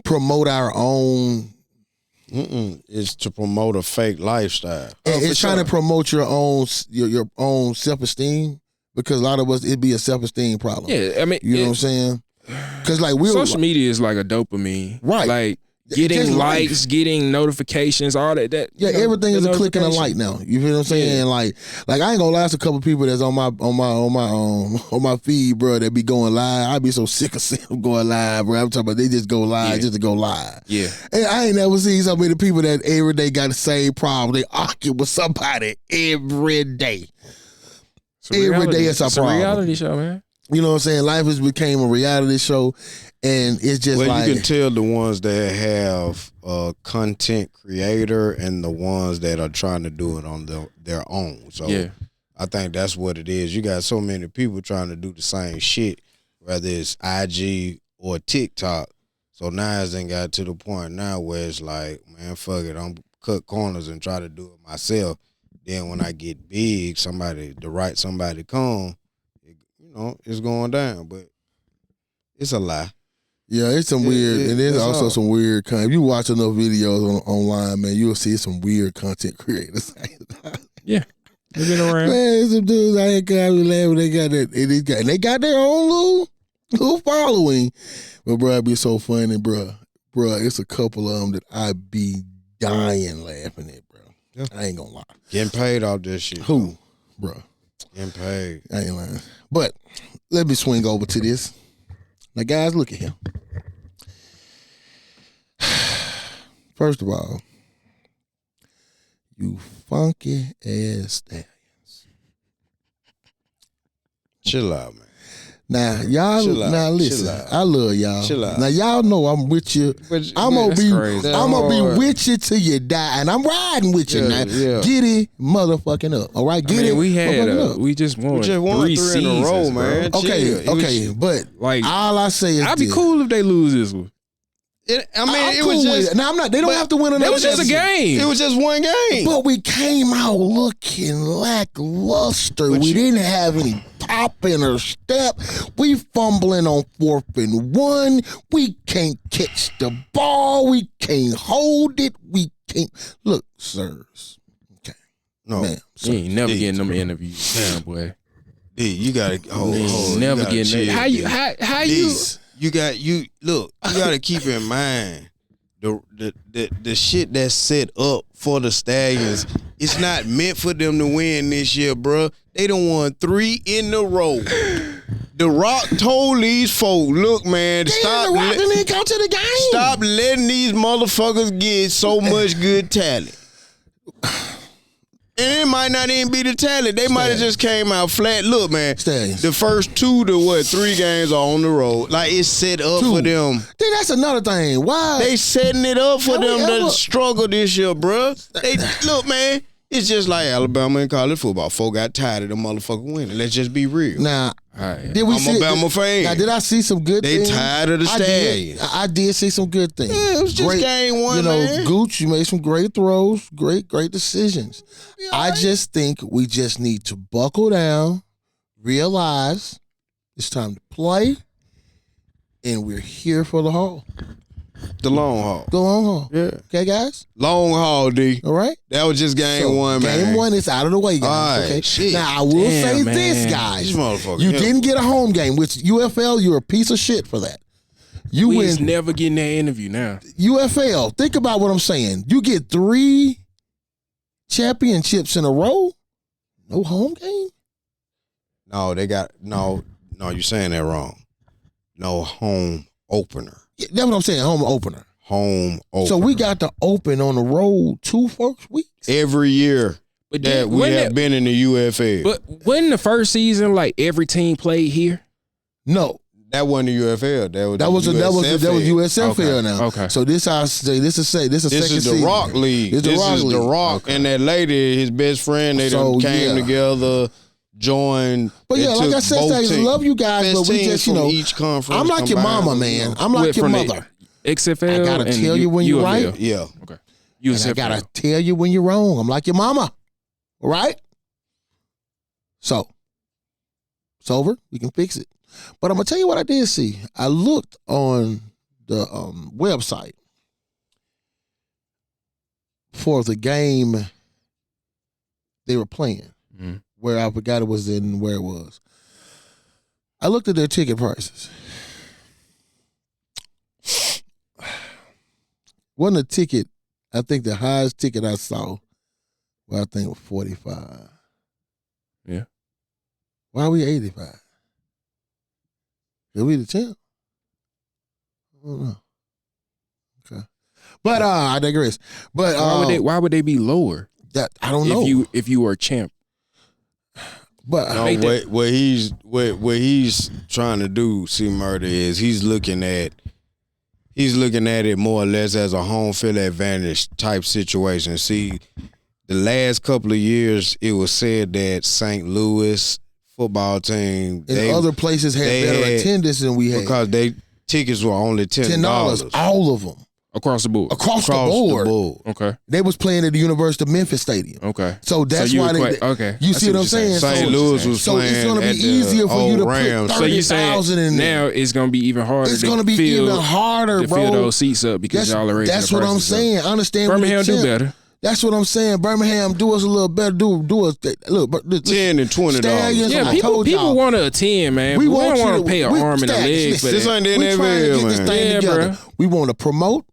promote our own. It's to promote a fake lifestyle. It's trying to promote your own self esteem because a lot of us it'd be a self esteem problem. Yeah, I mean, You know what I'm saying? Because like we social media is like a dopamine, Right. Like Just getting life. likes, getting notifications, all that. Yeah, you know, everything the is a click and a notification. light now. You feel what I'm saying? Yeah. Like I ain't gonna lie to a couple people that's on my feed, bro. That be going live. I be so sick of seeing them going live, bro. I'm talking about they just go live Yeah. just to go live. Yeah, And I ain't never seen so many people that every day got the same problem. They argue with somebody every day. It's a Every reality. day it's a problem. reality show, man. You know what I'm saying? Life has became a reality show, and it's just Well, like you can tell the ones that have a content creator and the ones that are trying to do it on their own. So Yeah. I think that's what it is. You got so many people trying to do the same shit, whether it's IG or TikTok. So now it's then got to the point now where it's like, man, fuck it, I'm cut corners and try to do it myself. Then when I get big, somebody come, you know, it's going down. But it's a lie. yeah, it's some weird, and there's it's also all. some weird content. If you watch enough videos online, man, you'll see some weird content creators. Yeah, they've been around. Man, some dudes out here can't be laughing. They got that, and they got their own little following. But bro, it'd be so funny, bro. Bro, it's a couple of them that I be dying laughing at, bro. Yeah. I ain't gonna lie. Getting paid off this shit. Who, bro? Getting paid. I ain't lying. But let me swing over to this. Now, guys, look at him. First of all, you funky ass stallions. Chill out, man. Now, y'all, Chill out, now listen, chill out. I love y'all. Chill out. Now, y'all know I'm with you. I'm gonna that's be, crazy. I'm gonna be with you till you die, and I'm riding with you Yeah, now. yeah. Get it, motherfucking up. All right, I get mean, it. we had motherfucking up. we just won, We just won 3 3 in a row, seasons, bro. man. Okay, Chill. It okay, was- but Like, all I say is I'd be this. cool if they lose this one. I mean, I'm it cool was with just. it. Now I'm not. They don't but have to win another. It was just a game. It was just one game. But we came out looking lackluster. We didn't have any pop in our step. We fumbling on 4th and 1. We can't catch the ball. We can't hold it. We can't. Look, sirs. Okay. No, Man, You sir. ain't never D, getting them bro. interviews, down, boy. D, you gotta. Oh, You oh, ain't never you gotta getting chill, that. How you? D. How D, you? You gotta keep in mind the shit that's set up for the Stallions. It's not meant for them to win this year, bro. They done won 3 in a row. The Rock told these folks, look, man, Damn, the Rock didn't come to the game. stop letting these motherfuckers get so much good talent. And it might not even be the talent. They might have just came out flat. Look, man. Stallions. The first 2 to 3 games are on the road. Like, it's set up for them. Then that's another thing. Why? They setting it up for Have them we to ever- struggle this year, bruh. Look, man. It's just like Alabama in college football. Folk got tired of the motherfucker winning. Let's just be real. Now, Right. did we I'm see? a Bama fan. Now, did I see some good They things? tired of the Stallions. I did see some good things. Yeah, it was just game 1, You know, man. Gooch, you made some great throws, great decisions. I just think we just need to buckle down, realize it's time to play, and we're here for the haul. The long haul. The long haul. Yeah. Okay, guys? Long haul, D. All right? That was just game 1, man. Game 1 is out of the way, guys. All right, okay? shit. Now, I will Damn, say man. this, These guys. motherfuckers. You yeah. didn't get a home game, which UFL, you're a piece of shit for that. You We win is never getting that interview now. UFL. Think about what I'm saying. You get 3 championships in a row. No home game. No, they got no. You're saying that wrong. No home opener. Yeah, that's what I'm saying. Home opener. Home opener. So we got to open on the road 2 first weeks. every year But that then, we wasn't have been in the UFL. But wasn't the first season like every team played here? No, that wasn't the UFL. That was USFL Okay, now. okay. So this I say this is second This is the season. Rock League. It's the This Rock is the League. Rock and that lady, his best friend. They So, done came yeah. together, joined. But They yeah, like took I said, both I teams. love you guys, Best but we teams just, you from know, each conference I'm like your combined, mama, you man. know. I'm like your From the mother. XFL. I gotta and tell the you when you're UFL. right. Yeah. Okay. And I USFL. gotta tell you when you're wrong. I'm like your mama. All right? So, it's over. We can fix it. But I'm gonna tell you what I did see. I looked on the website for the game they were playing, Mhm. where I forgot it was in where it was. I looked at their ticket prices. Wasn't a ticket, I think the highest ticket I saw, well, I think it was 45. Yeah. Why are we 85? Did we the champ? I don't know. Okay. But I digress. But why would they be lower that I don't know. if you were a champ? But No, Make that- what he's trying to do, see, murder is he's looking at it more or less as a home field advantage type situation. See, the last couple of years, it was said that St. Louis football team and other places had they better had- attendance than we had. because they tickets were only $10. all of them Across the board. across the board. Okay. They was playing at the University of Memphis Stadium. Okay. So that's you why they. equate- okay. You I see what I'm you're saying? St. So- Louis was So playing it's gonna be at the easier for you old to Rams. put So you 30,000 saying in there. now it's gonna be even harder It's to gonna be fill, even harder, to bro. fill those seats up because y'all already That's what I'm saying. I understand. Birmingham what do you're saying. better. That's what I'm saying. Birmingham, do us a little better. Do us look. $10 and $20. Stallions, Yeah, I people told y'all. want to attend, man. We want don't you want to to pay an arm and a leg listen, for This that. ain't the We trying to NFL, get this man. thing Yeah, together. bruh. We want to promote.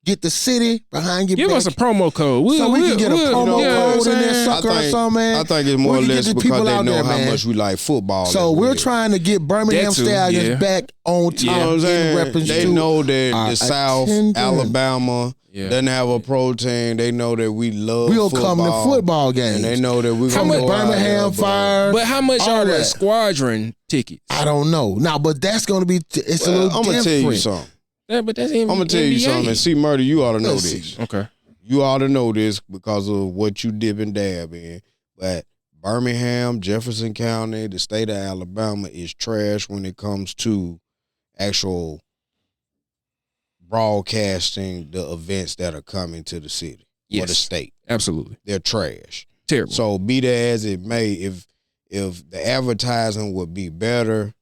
Get the city behind your Give back. us a promo code. So we can get a promo code in there, saying? sucker or something, man. I think it's more We or can get less the because people they out know there, how man. much we like football. So as we're well. trying to get Birmingham That too, Stallions yeah. back on top You know what I'm in saying? reference They to know that our the South, attendance. Alabama, Yeah. doesn't have a pro team. They know that we love we'll football. come to football games. And they know that we're from going the to go out there, Birmingham but- Fire. But how much all are the that. squadron tickets? I don't know. Now, but that's going to be, it's a Well, little I'm going to tell you different. something. Yeah, but that's in I'm going to tell you NBA. something. And see, Murder, you ought to know Let's this. see. Okay. You ought to know this because of what you dip and dab in. But Birmingham, Jefferson County, the state of Alabama is trash when it comes to actual broadcasting the events that are coming to the city or the Yes. state. Absolutely. They're trash. Terrible. So be that as it may, if the advertising would be better,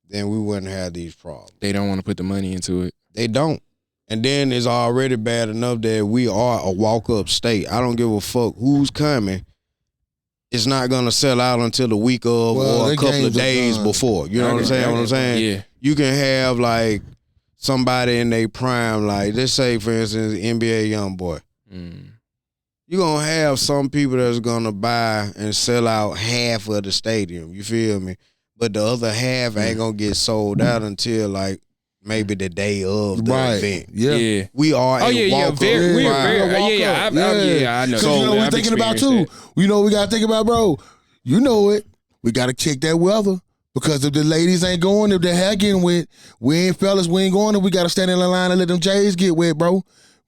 then we wouldn't have these problems. They don't want to put the money into it. They don't. And then it's already bad enough that we are a walk-up state. I don't give a fuck who's coming. It's not going to sell out until the week of Well, or a the couple of games are days done. before. You know what I'm saying? What I'm saying? Yeah. You can have, like, somebody in their prime, like, let's say, for instance, NBA YoungBoy. Mm. You're going to have some people that's going to buy and sell out half of the stadium. You feel me? But the other half ain't going to get sold out until, like, maybe the day of the Right. event. Yeah. We are Oh a yeah, walk-up very, crowd. I know. So you know what we I've thinking about too. experienced You know what we gotta think about, bro. You know it. We gotta check that weather. Because if the ladies ain't going, if their hair getting wet, we ain't going, and we gotta stand in the line and let them J's get wet, bro.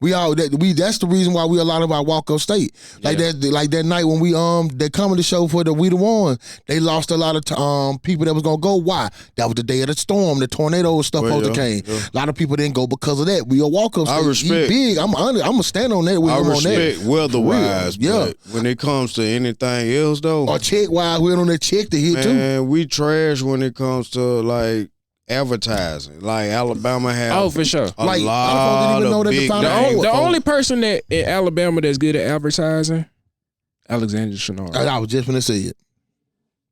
That's the reason why we a lot of our walk up state. Like that night when we that comedy show for the We the Ones, they lost a lot of people that was gonna go. Why? That was the day of the storm, the tornado and stuff came. A lot of people didn't go because of that. We a walk up state. I respect. Big. I'm gonna stand on that with him on that. I respect weather-wise, but when it comes to anything else, though. Or check-wise, we're on that check to hit too. Man, we trash when it comes to, like, advertising. Like, Alabama have for sure. a Like, lot didn't even know of that big the names. The only person that in Alabama that's good at advertising, Alexander Shenard. I was just gonna say it.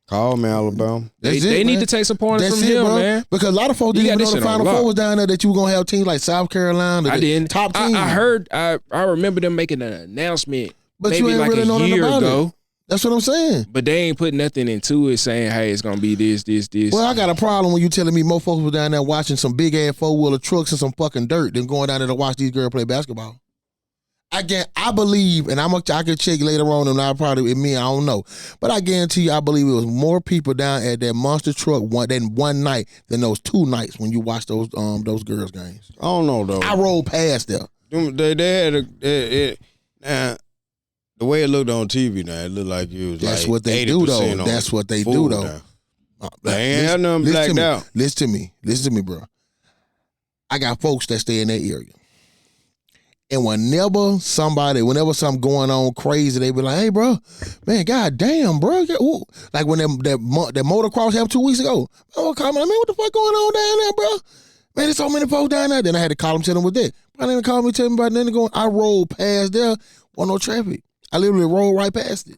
Call me, Alabama. They need to take some pointers from him, bro. man. Because a lot of folks You didn't got even know this the shit on Final lock. Four was down there that you were gonna have teams like South Carolina. I didn't. Top teams. I heard. I remember them making an announcement, But you maybe ain't like really know a nothing year about ago. it. That's what I'm saying. But they ain't put nothing into it saying, hey, it's gonna be this. Well, I got a problem when you telling me more folks were down there watching some big ass 4-wheeler trucks and some fucking dirt than going down there to watch these girls play basketball. I believe, and I can check later on, and I probably me, I don't know, but I guarantee you, I believe it was more people down at that monster truck one night than those 2 nights when you watch those girls games. I don't know, though. I rolled past there. They had the way it looked on TV now, it looked like it was That's like what they do, though. 80% on That's what they food do, though. now. They ain't have nothing blacked out. Listen to me, bro. I got folks that stay in that area. And whenever something going on crazy, they be like, hey, bro, man, goddamn, bro. Ooh. Like when that motocross happened 2 weeks ago. Oh, call me, man, what the fuck going on down there, bro? Man, there's so many folks down there. Then I had to call them, tell them what that. I didn't call me, tell me about nothing going. I rolled past there, wasn't no traffic. I literally rolled right past it.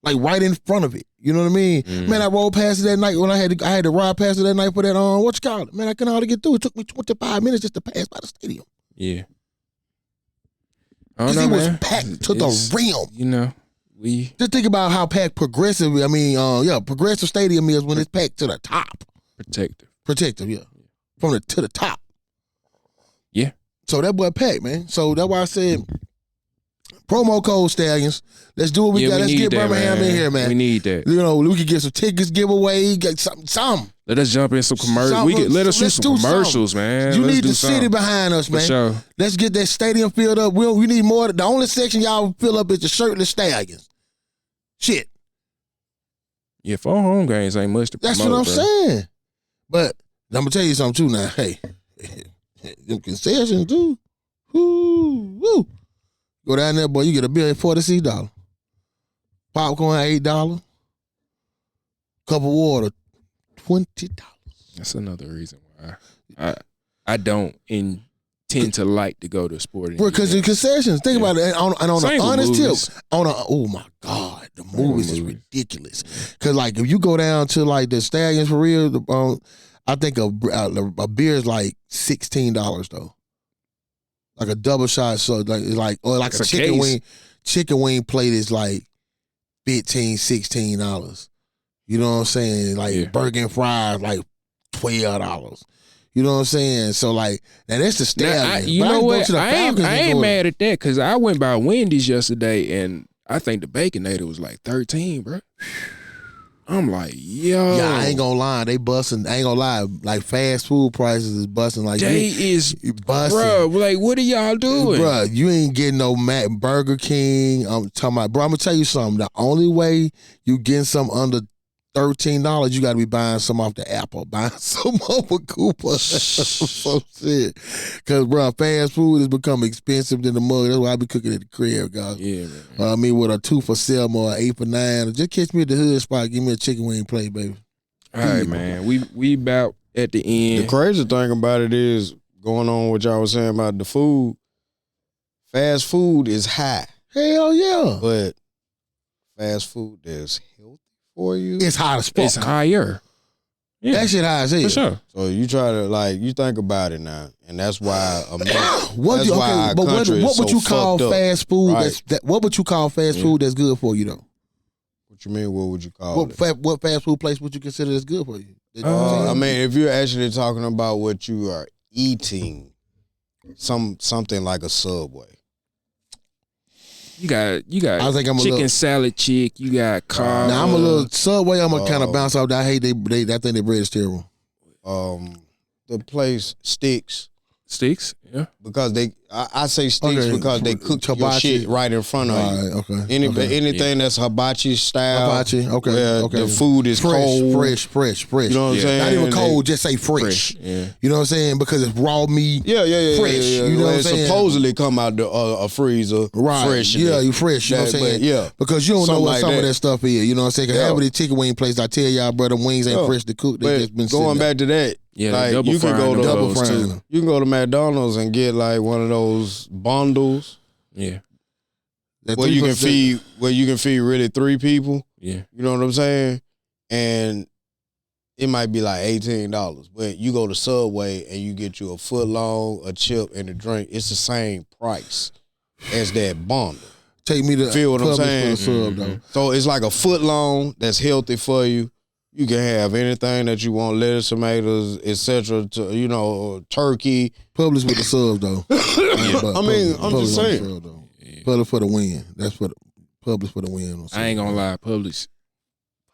Like right in front of it. You know what I mean? Man, I rolled past it that night when I had to ride past it that night for that, what you call it? Man, I couldn't hardly get through. It took me 25 minutes just to pass by the stadium. Yeah. Because it was packed to the rim. You know, just think about how packed Progressive Stadium is when it's packed to the top. Protective, yeah. To the top. Yeah. So that boy packed, man. So that's why I said promo code Stallions. Let's do what we got. Let's get Birmingham in here, man. We need that. You know, we could get some tickets giveaway, get something. Let us jump in some commercials. Let us do some commercials, man. You need the city behind us, man. For sure. Let's get that stadium filled up. We need more. The only section y'all fill up is the shirtless Stallions. Shit. Yeah, 4 home games ain't much to promote. That's what I'm saying. But I'm gonna tell you something too now. Hey, them concessions too. Woo. Go down there, boy. You get a bill at $46. Popcorn $8. Cup of water $20. That's another reason why I don't intend to like to go to sporting. Because the concessions. Think about it. And on Same an honest movies. tip, oh my God, the movies is ridiculous. Because like if you go down to like the Stallions for real, I think a beer is like $16 though. Like a double shot, so like a chicken wing. Chicken wing plate is like $15, $16. You know what I'm saying? Like burger and fries, like $12. You know what I'm saying? So like, now that's the Stallions. You know what? I ain't mad at that because I went by Wendy's yesterday and I think the Baconator was like 13, bro. I'm like, yo. Yeah, I ain't gonna lie. They busting. I ain't gonna lie. Like fast food prices is busting. Like they is busting. Bro, like what are y'all doing? Bro, you ain't getting no Burger King. I'm talking about, bro, I'm gonna tell you something. The only way you getting some under $13, you gotta be buying some off the Apple, buying some off of Cooper. So shit. Cause bro, fast food has become expensive than the mug. That's why I be cooking at the crib, guys. Yeah, man. I mean with a 2 for $7 or 8 for $9. Just catch me at the hood spot, give me a chicken wing plate, baby. All right, man. We about at the end. The crazy thing about it is going on what y'all was saying about the food. Fast food is high. Hell yeah. But fast food that's healthy for you. It's high as fuck. It's higher. Yeah. That shit high as hell. For sure. So you try to you think about it now, and that's why what would you call fast food? Right. What would you call fast food that's good for you though? What you mean? What would you call it? What fast food place would you consider that's good for you? I mean, if you're actually talking about what you are eating, something like a Subway. You got I think I'm a chicken little, salad chick. You got carbs. Now I'm a little Subway. I'm gonna kind of bounce off. I hate they. I think their bread is terrible. The place Sticks. Sticks, yeah. Because I say Sticks because they cook your shit right in front of you. Okay. Anything that's hibachi style. Hibachi, okay. The food is cold. Fresh. You know what I'm saying? Not even cold, just say fresh. Yeah. You know what I'm saying? Because it's raw meat. Yeah. Fresh. You know what I'm saying? Supposedly come out the a freezer. Right. Fresh. Yeah, you fresh. You know what I'm saying? Yeah. Because you don't know Something what like some of that. that stuff is. You know what I'm saying? Because half of the chicken wing places, I tell y'all, bro, them wings ain't fresh to cook. They just been going back to that. Yeah, like double you can go to double frying. You can go to McDonald's and get like one of those bundles. Yeah. Where you can feed really 3 people. Yeah. You know what I'm saying? And it might be like $18. But you go to Subway and you get you a foot long, a chip, and a drink. It's the same price as that bundle. Take me to Feel what I'm Publix saying? for the sub, though. So it's like a foot long that's healthy for you. You can have anything that you want, lettuce, tomatoes, etc. Turkey. Publix with the subs, though. I mean, I'm just saying. Publix for the win. That's for the Publix for the win. I ain't gonna lie, Publix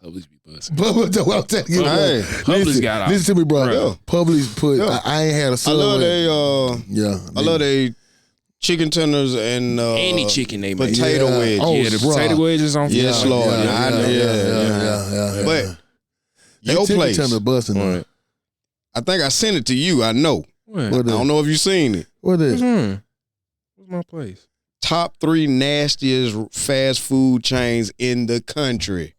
be buzzing. Publix, what I'm telling you, Hey, Publix got out. listen to me, bro. Yeah. Publix put. Yeah. I ain't had a I sub. love I love they chicken tenders and Any chicken they make. potato wedges. Oh, Yeah, the bruh. potato wedges on fire. Yes, Lord. Yeah. But They your chicken place, tender busting. Right. I think I sent it to you. I know. What? I don't know if you've seen it. What is? What's my place? Top 3 nastiest fast food chains in the country.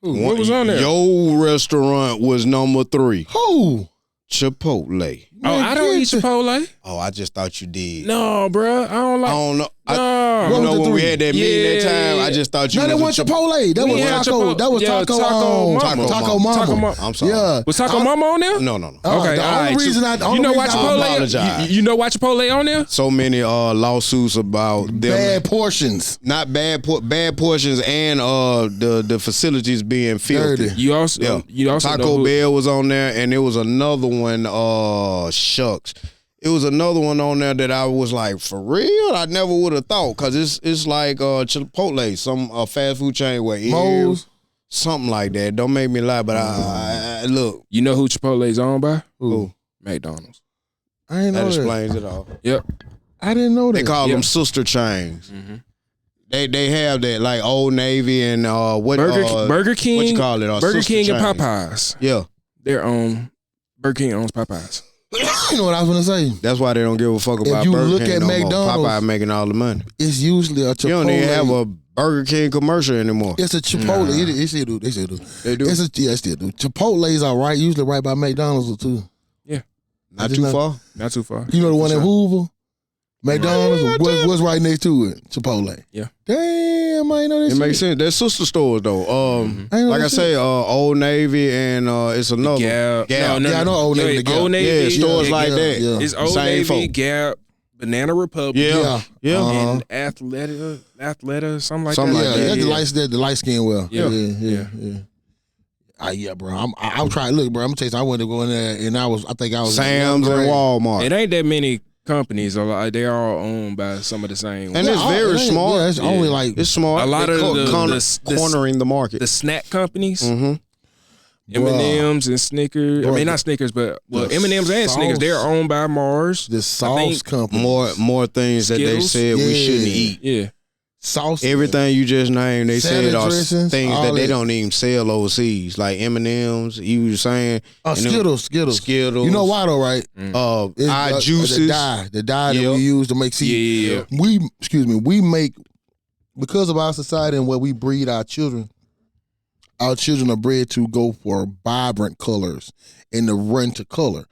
What was on there? Your restaurant was number 3. Who? Chipotle. Oh, I don't eat Chipotle. Oh, I just thought you did. No, bro. I don't like. I don't know. No. What was the when we 3? had that meeting that time, I just thought you No, that was wasn't Chipotle. That We was had Taco. Chipotle. That was Yeah, Taco. Taco Mama. Taco Mama. Taco Mama. I'm sorry. Yeah. Was Taco Mama on there? No. Okay, The all only right. reason I You know why Chipotle? apologize. You know why Chipotle on there? So many lawsuits about them. Bad portions. Not bad portions and the facilities being filthy. Dirty. You also Yeah. know Taco who- Bell was on there, and there was another one. Shucks, it was another one on there that I was like, for real? I never would have thought, because it's like Chipotle, some fast food chain where Moe's. something like that. Don't make me lie, but I look. You know who Chipotle is owned by? Who? McDonald's. I ain't That know that. explains it all. Yep. I didn't know that. They call Yeah. them sister chains. Mm-hmm. They have that like Old Navy and Burger King. What you call it? Burger sister King and chain. Popeyes. Yeah, They're Burger King owns Popeyes. You know what I was gonna say? that's why they don't give a fuck If about you Burger look King at no more. McDonald's- Popeye making all the money. It's usually a Chipotle. You don't even have a Burger King commercial anymore. It's a Chipotle. It still do. They still do. They do. Yeah, it still do. Chipotle's are right. Usually right by McDonald's too. Not too far. Not too far. You know the one in Hoover? McDonald's what's right next to it? Chipotle. Yeah. Damn, I ain't know that It shit. makes sense. They're sister stores though. I know Like I that say, Old Navy and it's another. Gap. Gap. No, Yeah, I know Old Navy, the Gap. Old Navy. Yeah, stores like that. Yeah. It's Old Same Navy, folk. Gap, Banana Republic. Yeah. And Athleta, something like Something that. like Yeah, that. that's the light skin well. Yeah. Yeah. Yeah, bro. I'm trying. Look, bro. I'm gonna tell you something. I went to go in there, and I think I was Sam's and Walmart. It ain't that many companies. They're all owned by some of the same. And it's very smart. Yeah, it's only like It's smart. A lot They of the cornering the market. the snack companies, Mm-hmm. M&M's and Snickers. I mean, not Snickers, but M&M's and Snickers. They're owned by Mars. the sauce company. More things that they Skittles? said we shouldn't Yeah. eat. Yeah. Sauce. Everything you just named, they Salad said are dressings, things all that they that. don't even sell overseas, like M&M's. You were saying and them Skittles. Skittles. You know why though, right? Our It's juices. the dye that Yeah. we use to make seed. Yeah. We make, because of our society and where we breed our children are bred to go for vibrant colors and to run to color.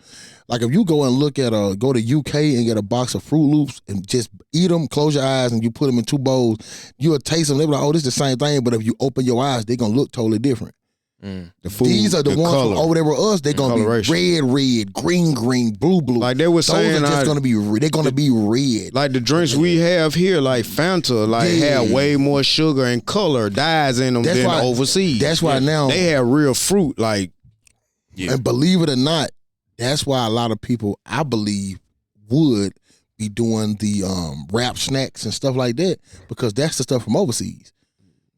Like if you go and look at go to UK and get a box of Fruit Loops and just eat them, close your eyes and you put them in 2 bowls, you'll taste them. They'll be like, oh, this is the same thing. But if you open your eyes, they're going to look totally different. The food, These are the ones color. from over there with us. They're going to be red, green, blue. Like they were Those saying, are just going to be, they're going to be red. like the drinks we have here, like Fanta, like have way more sugar and color dyes in them than overseas. That's why now. They have real fruit, like Yeah. And believe it or not, that's why a lot of people, I believe, would be doing the wrap snacks and stuff like that, because that's the stuff from overseas.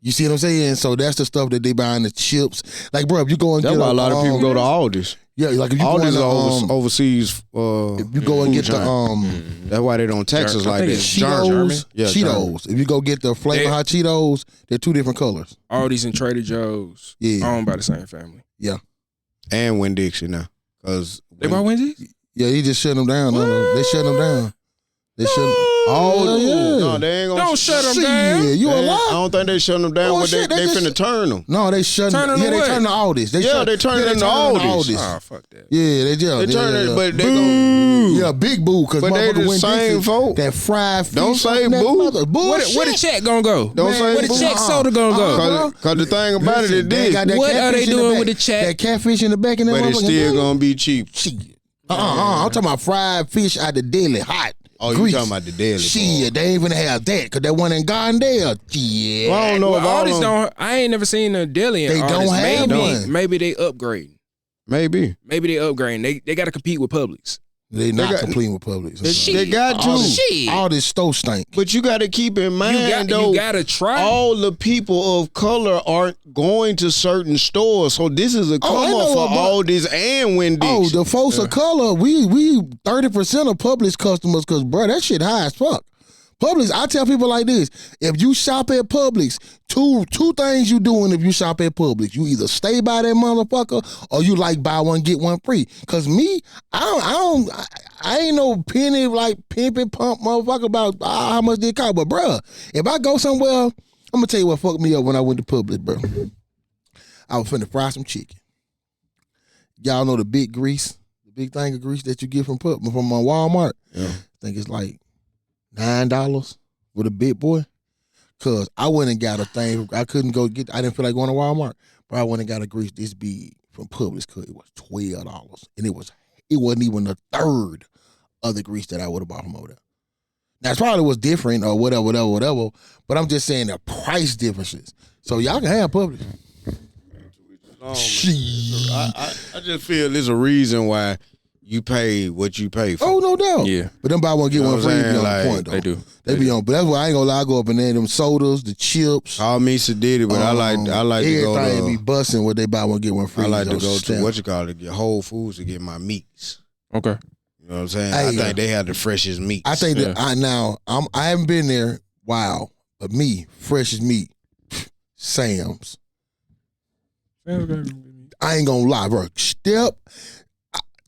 You see what I'm saying? So that's the stuff that they buying, the chips. Like, bro, if you go and That's get why a lot of people go to Aldi's. Yeah, like if you go Aldi's into overseas. if you go and get the That's why they don't tax us I like think that. it's German. Yeah, Cheetos. If you go get the flavor hot Cheetos, they're 2 different colors. Aldi's and Trader Joe's, owned by the same family. Yeah. And Winn-Dixie now, because They bought Wendy's? Yeah, he just shut them down. No, they shut them down. They shut. No, they ain't gonna. Don't shut them Shit, down. you a I lie? don't think they shutting them down. Oh, But shit, they they just- finna turn them. No, they shut. Turn them Yeah, they away. turn the Aldis. They They turn it into Aldis. Oh, fuck that. Yeah, they just. They turn it, but they Boo. gon' Yeah, big boo. Because But they the same folk. That fried fish. Don't say on that boo. mother- Where Bullshit. the check gonna go? Don't say Where the boo. check soda gonna go? Cause the thing about it is Listen, they this, got that What are they catfish in the doing back. with the check? That catfish in the back and that but it's motherfucking still thing. gonna be cheap. Shit. I'm talking about fried fish out the deli, hot. Oh, you grease. talking about the deli? Shit, they ain't even have that because that one in Gardendale. Yeah. Well, I don't know Well, if all Aldi's of them. don't. I ain't never seen a deli in They Aldi's. don't have one. Maybe they upgrade. Maybe Maybe they upgrade. They got to compete with Publix. They not got- competing with Publix. they got to. Shit. All this stove stink. But you got to keep in mind, though, You gotta try. all the people of color aren't going to certain stores. So this is a come I know up for about- Aldi's and Winn-Dixie. Oh, the folks of color, we 30% of Publix customers, because, bro, that shit high as fuck. Publix, I tell people like this: if you shop at Publix, two things you doing if you shop at Publix. You either stay by that motherfucker or you like buy one get one free. Cause me, I ain't no penny like pimp and pump motherfucker about how much they cost. But bruh, if I go somewhere, I'm gonna tell you what fucked me up when I went to Publix, bro. I was finna fry some chicken. Y'all know the big grease, the big thing of grease that you get from Walmart. Yeah. I think it's like $9 with a big boy. Cause I went and got a thing. I couldn't go get. I didn't feel like going to Walmart, but I went and got a grease this big from Publix. Cause it was $12, and it wasn't even a third of the grease that I would have bought from over there. Now it probably was different or whatever. But I'm just saying the price differences. So y'all can have Publix. Oh, I just feel there's a reason why you pay what you pay for. Oh, no doubt. Yeah. But them buy one get You know one what free I'm be on saying? Like, point though. They do. They be on. But that's why I ain't gonna lie. I go up in there, them sodas, the chips. Call me Sadiddy, but I like to go everything be to. busting what they buy one get one free. I like to Those go to stamps. what you call it, get Whole Foods to get my meats. Okay. You know what I'm saying? Hey, I think they have the freshest meats. I think that Yeah. I haven't been there. Wow, but me fresh as meat, Sam's. I ain't gonna lie, bro.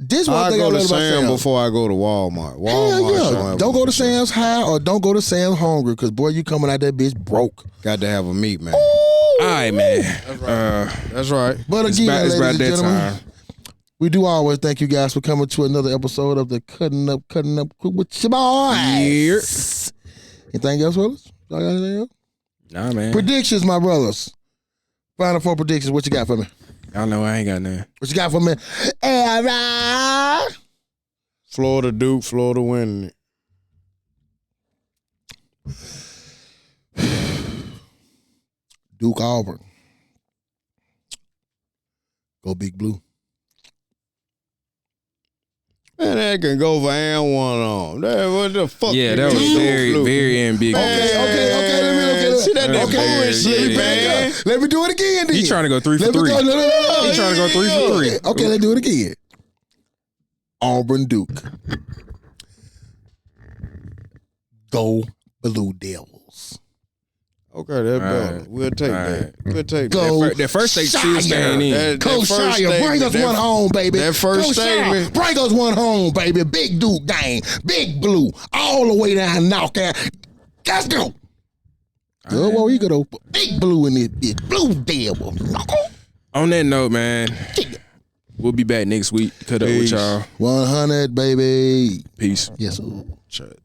This one I thing I go to love about Sam Sam's. before I go to Walmart. Hell Walmart yeah. don't have Don't go to a- Sam's high or don't go to Sam's hungry, because boy, you coming out that bitch broke. Got to have a meat, man. All right, man. That's right. But It's again, about ladies and that gentlemen, time. we do always thank you guys for coming to another episode of the Cutting Up with your boys. Anything else, Willis? Y'all got anything else? Nah, man. Predictions, my brothers. Final four predictions. What you got for me? I don't know. I ain't got none. What you got for me? Era. Florida Duke, Florida winning it. Duke Auburn. Go Big Blue. Man, that can go for and one on. What the fuck? Yeah, you that was mean? very ambiguous. Okay. Let me look at it. See, that bullshit, man. Let me do it again. Then. He trying to go 3 for Let me 3. go. No. He trying to go 3 for 3. Okay, let's do it again. Auburn Duke. Go Blue Devils. Okay, that's better. right. We'll take All that. right. We'll take Go. that. That first state still staying in. That Coach first Shire, bring us statement, one home, baby. that first Coach Shire, statement. bring us one home, baby. Big Duke game. Big Blue. All the way down knockout. Let's go. Oh, well, we got a Big Blue in this bitch. Blue Devil. On that note, man, we'll be back next week. Cut up with Peace. y'all. 100, baby. Peace. Yes, sir. Shut.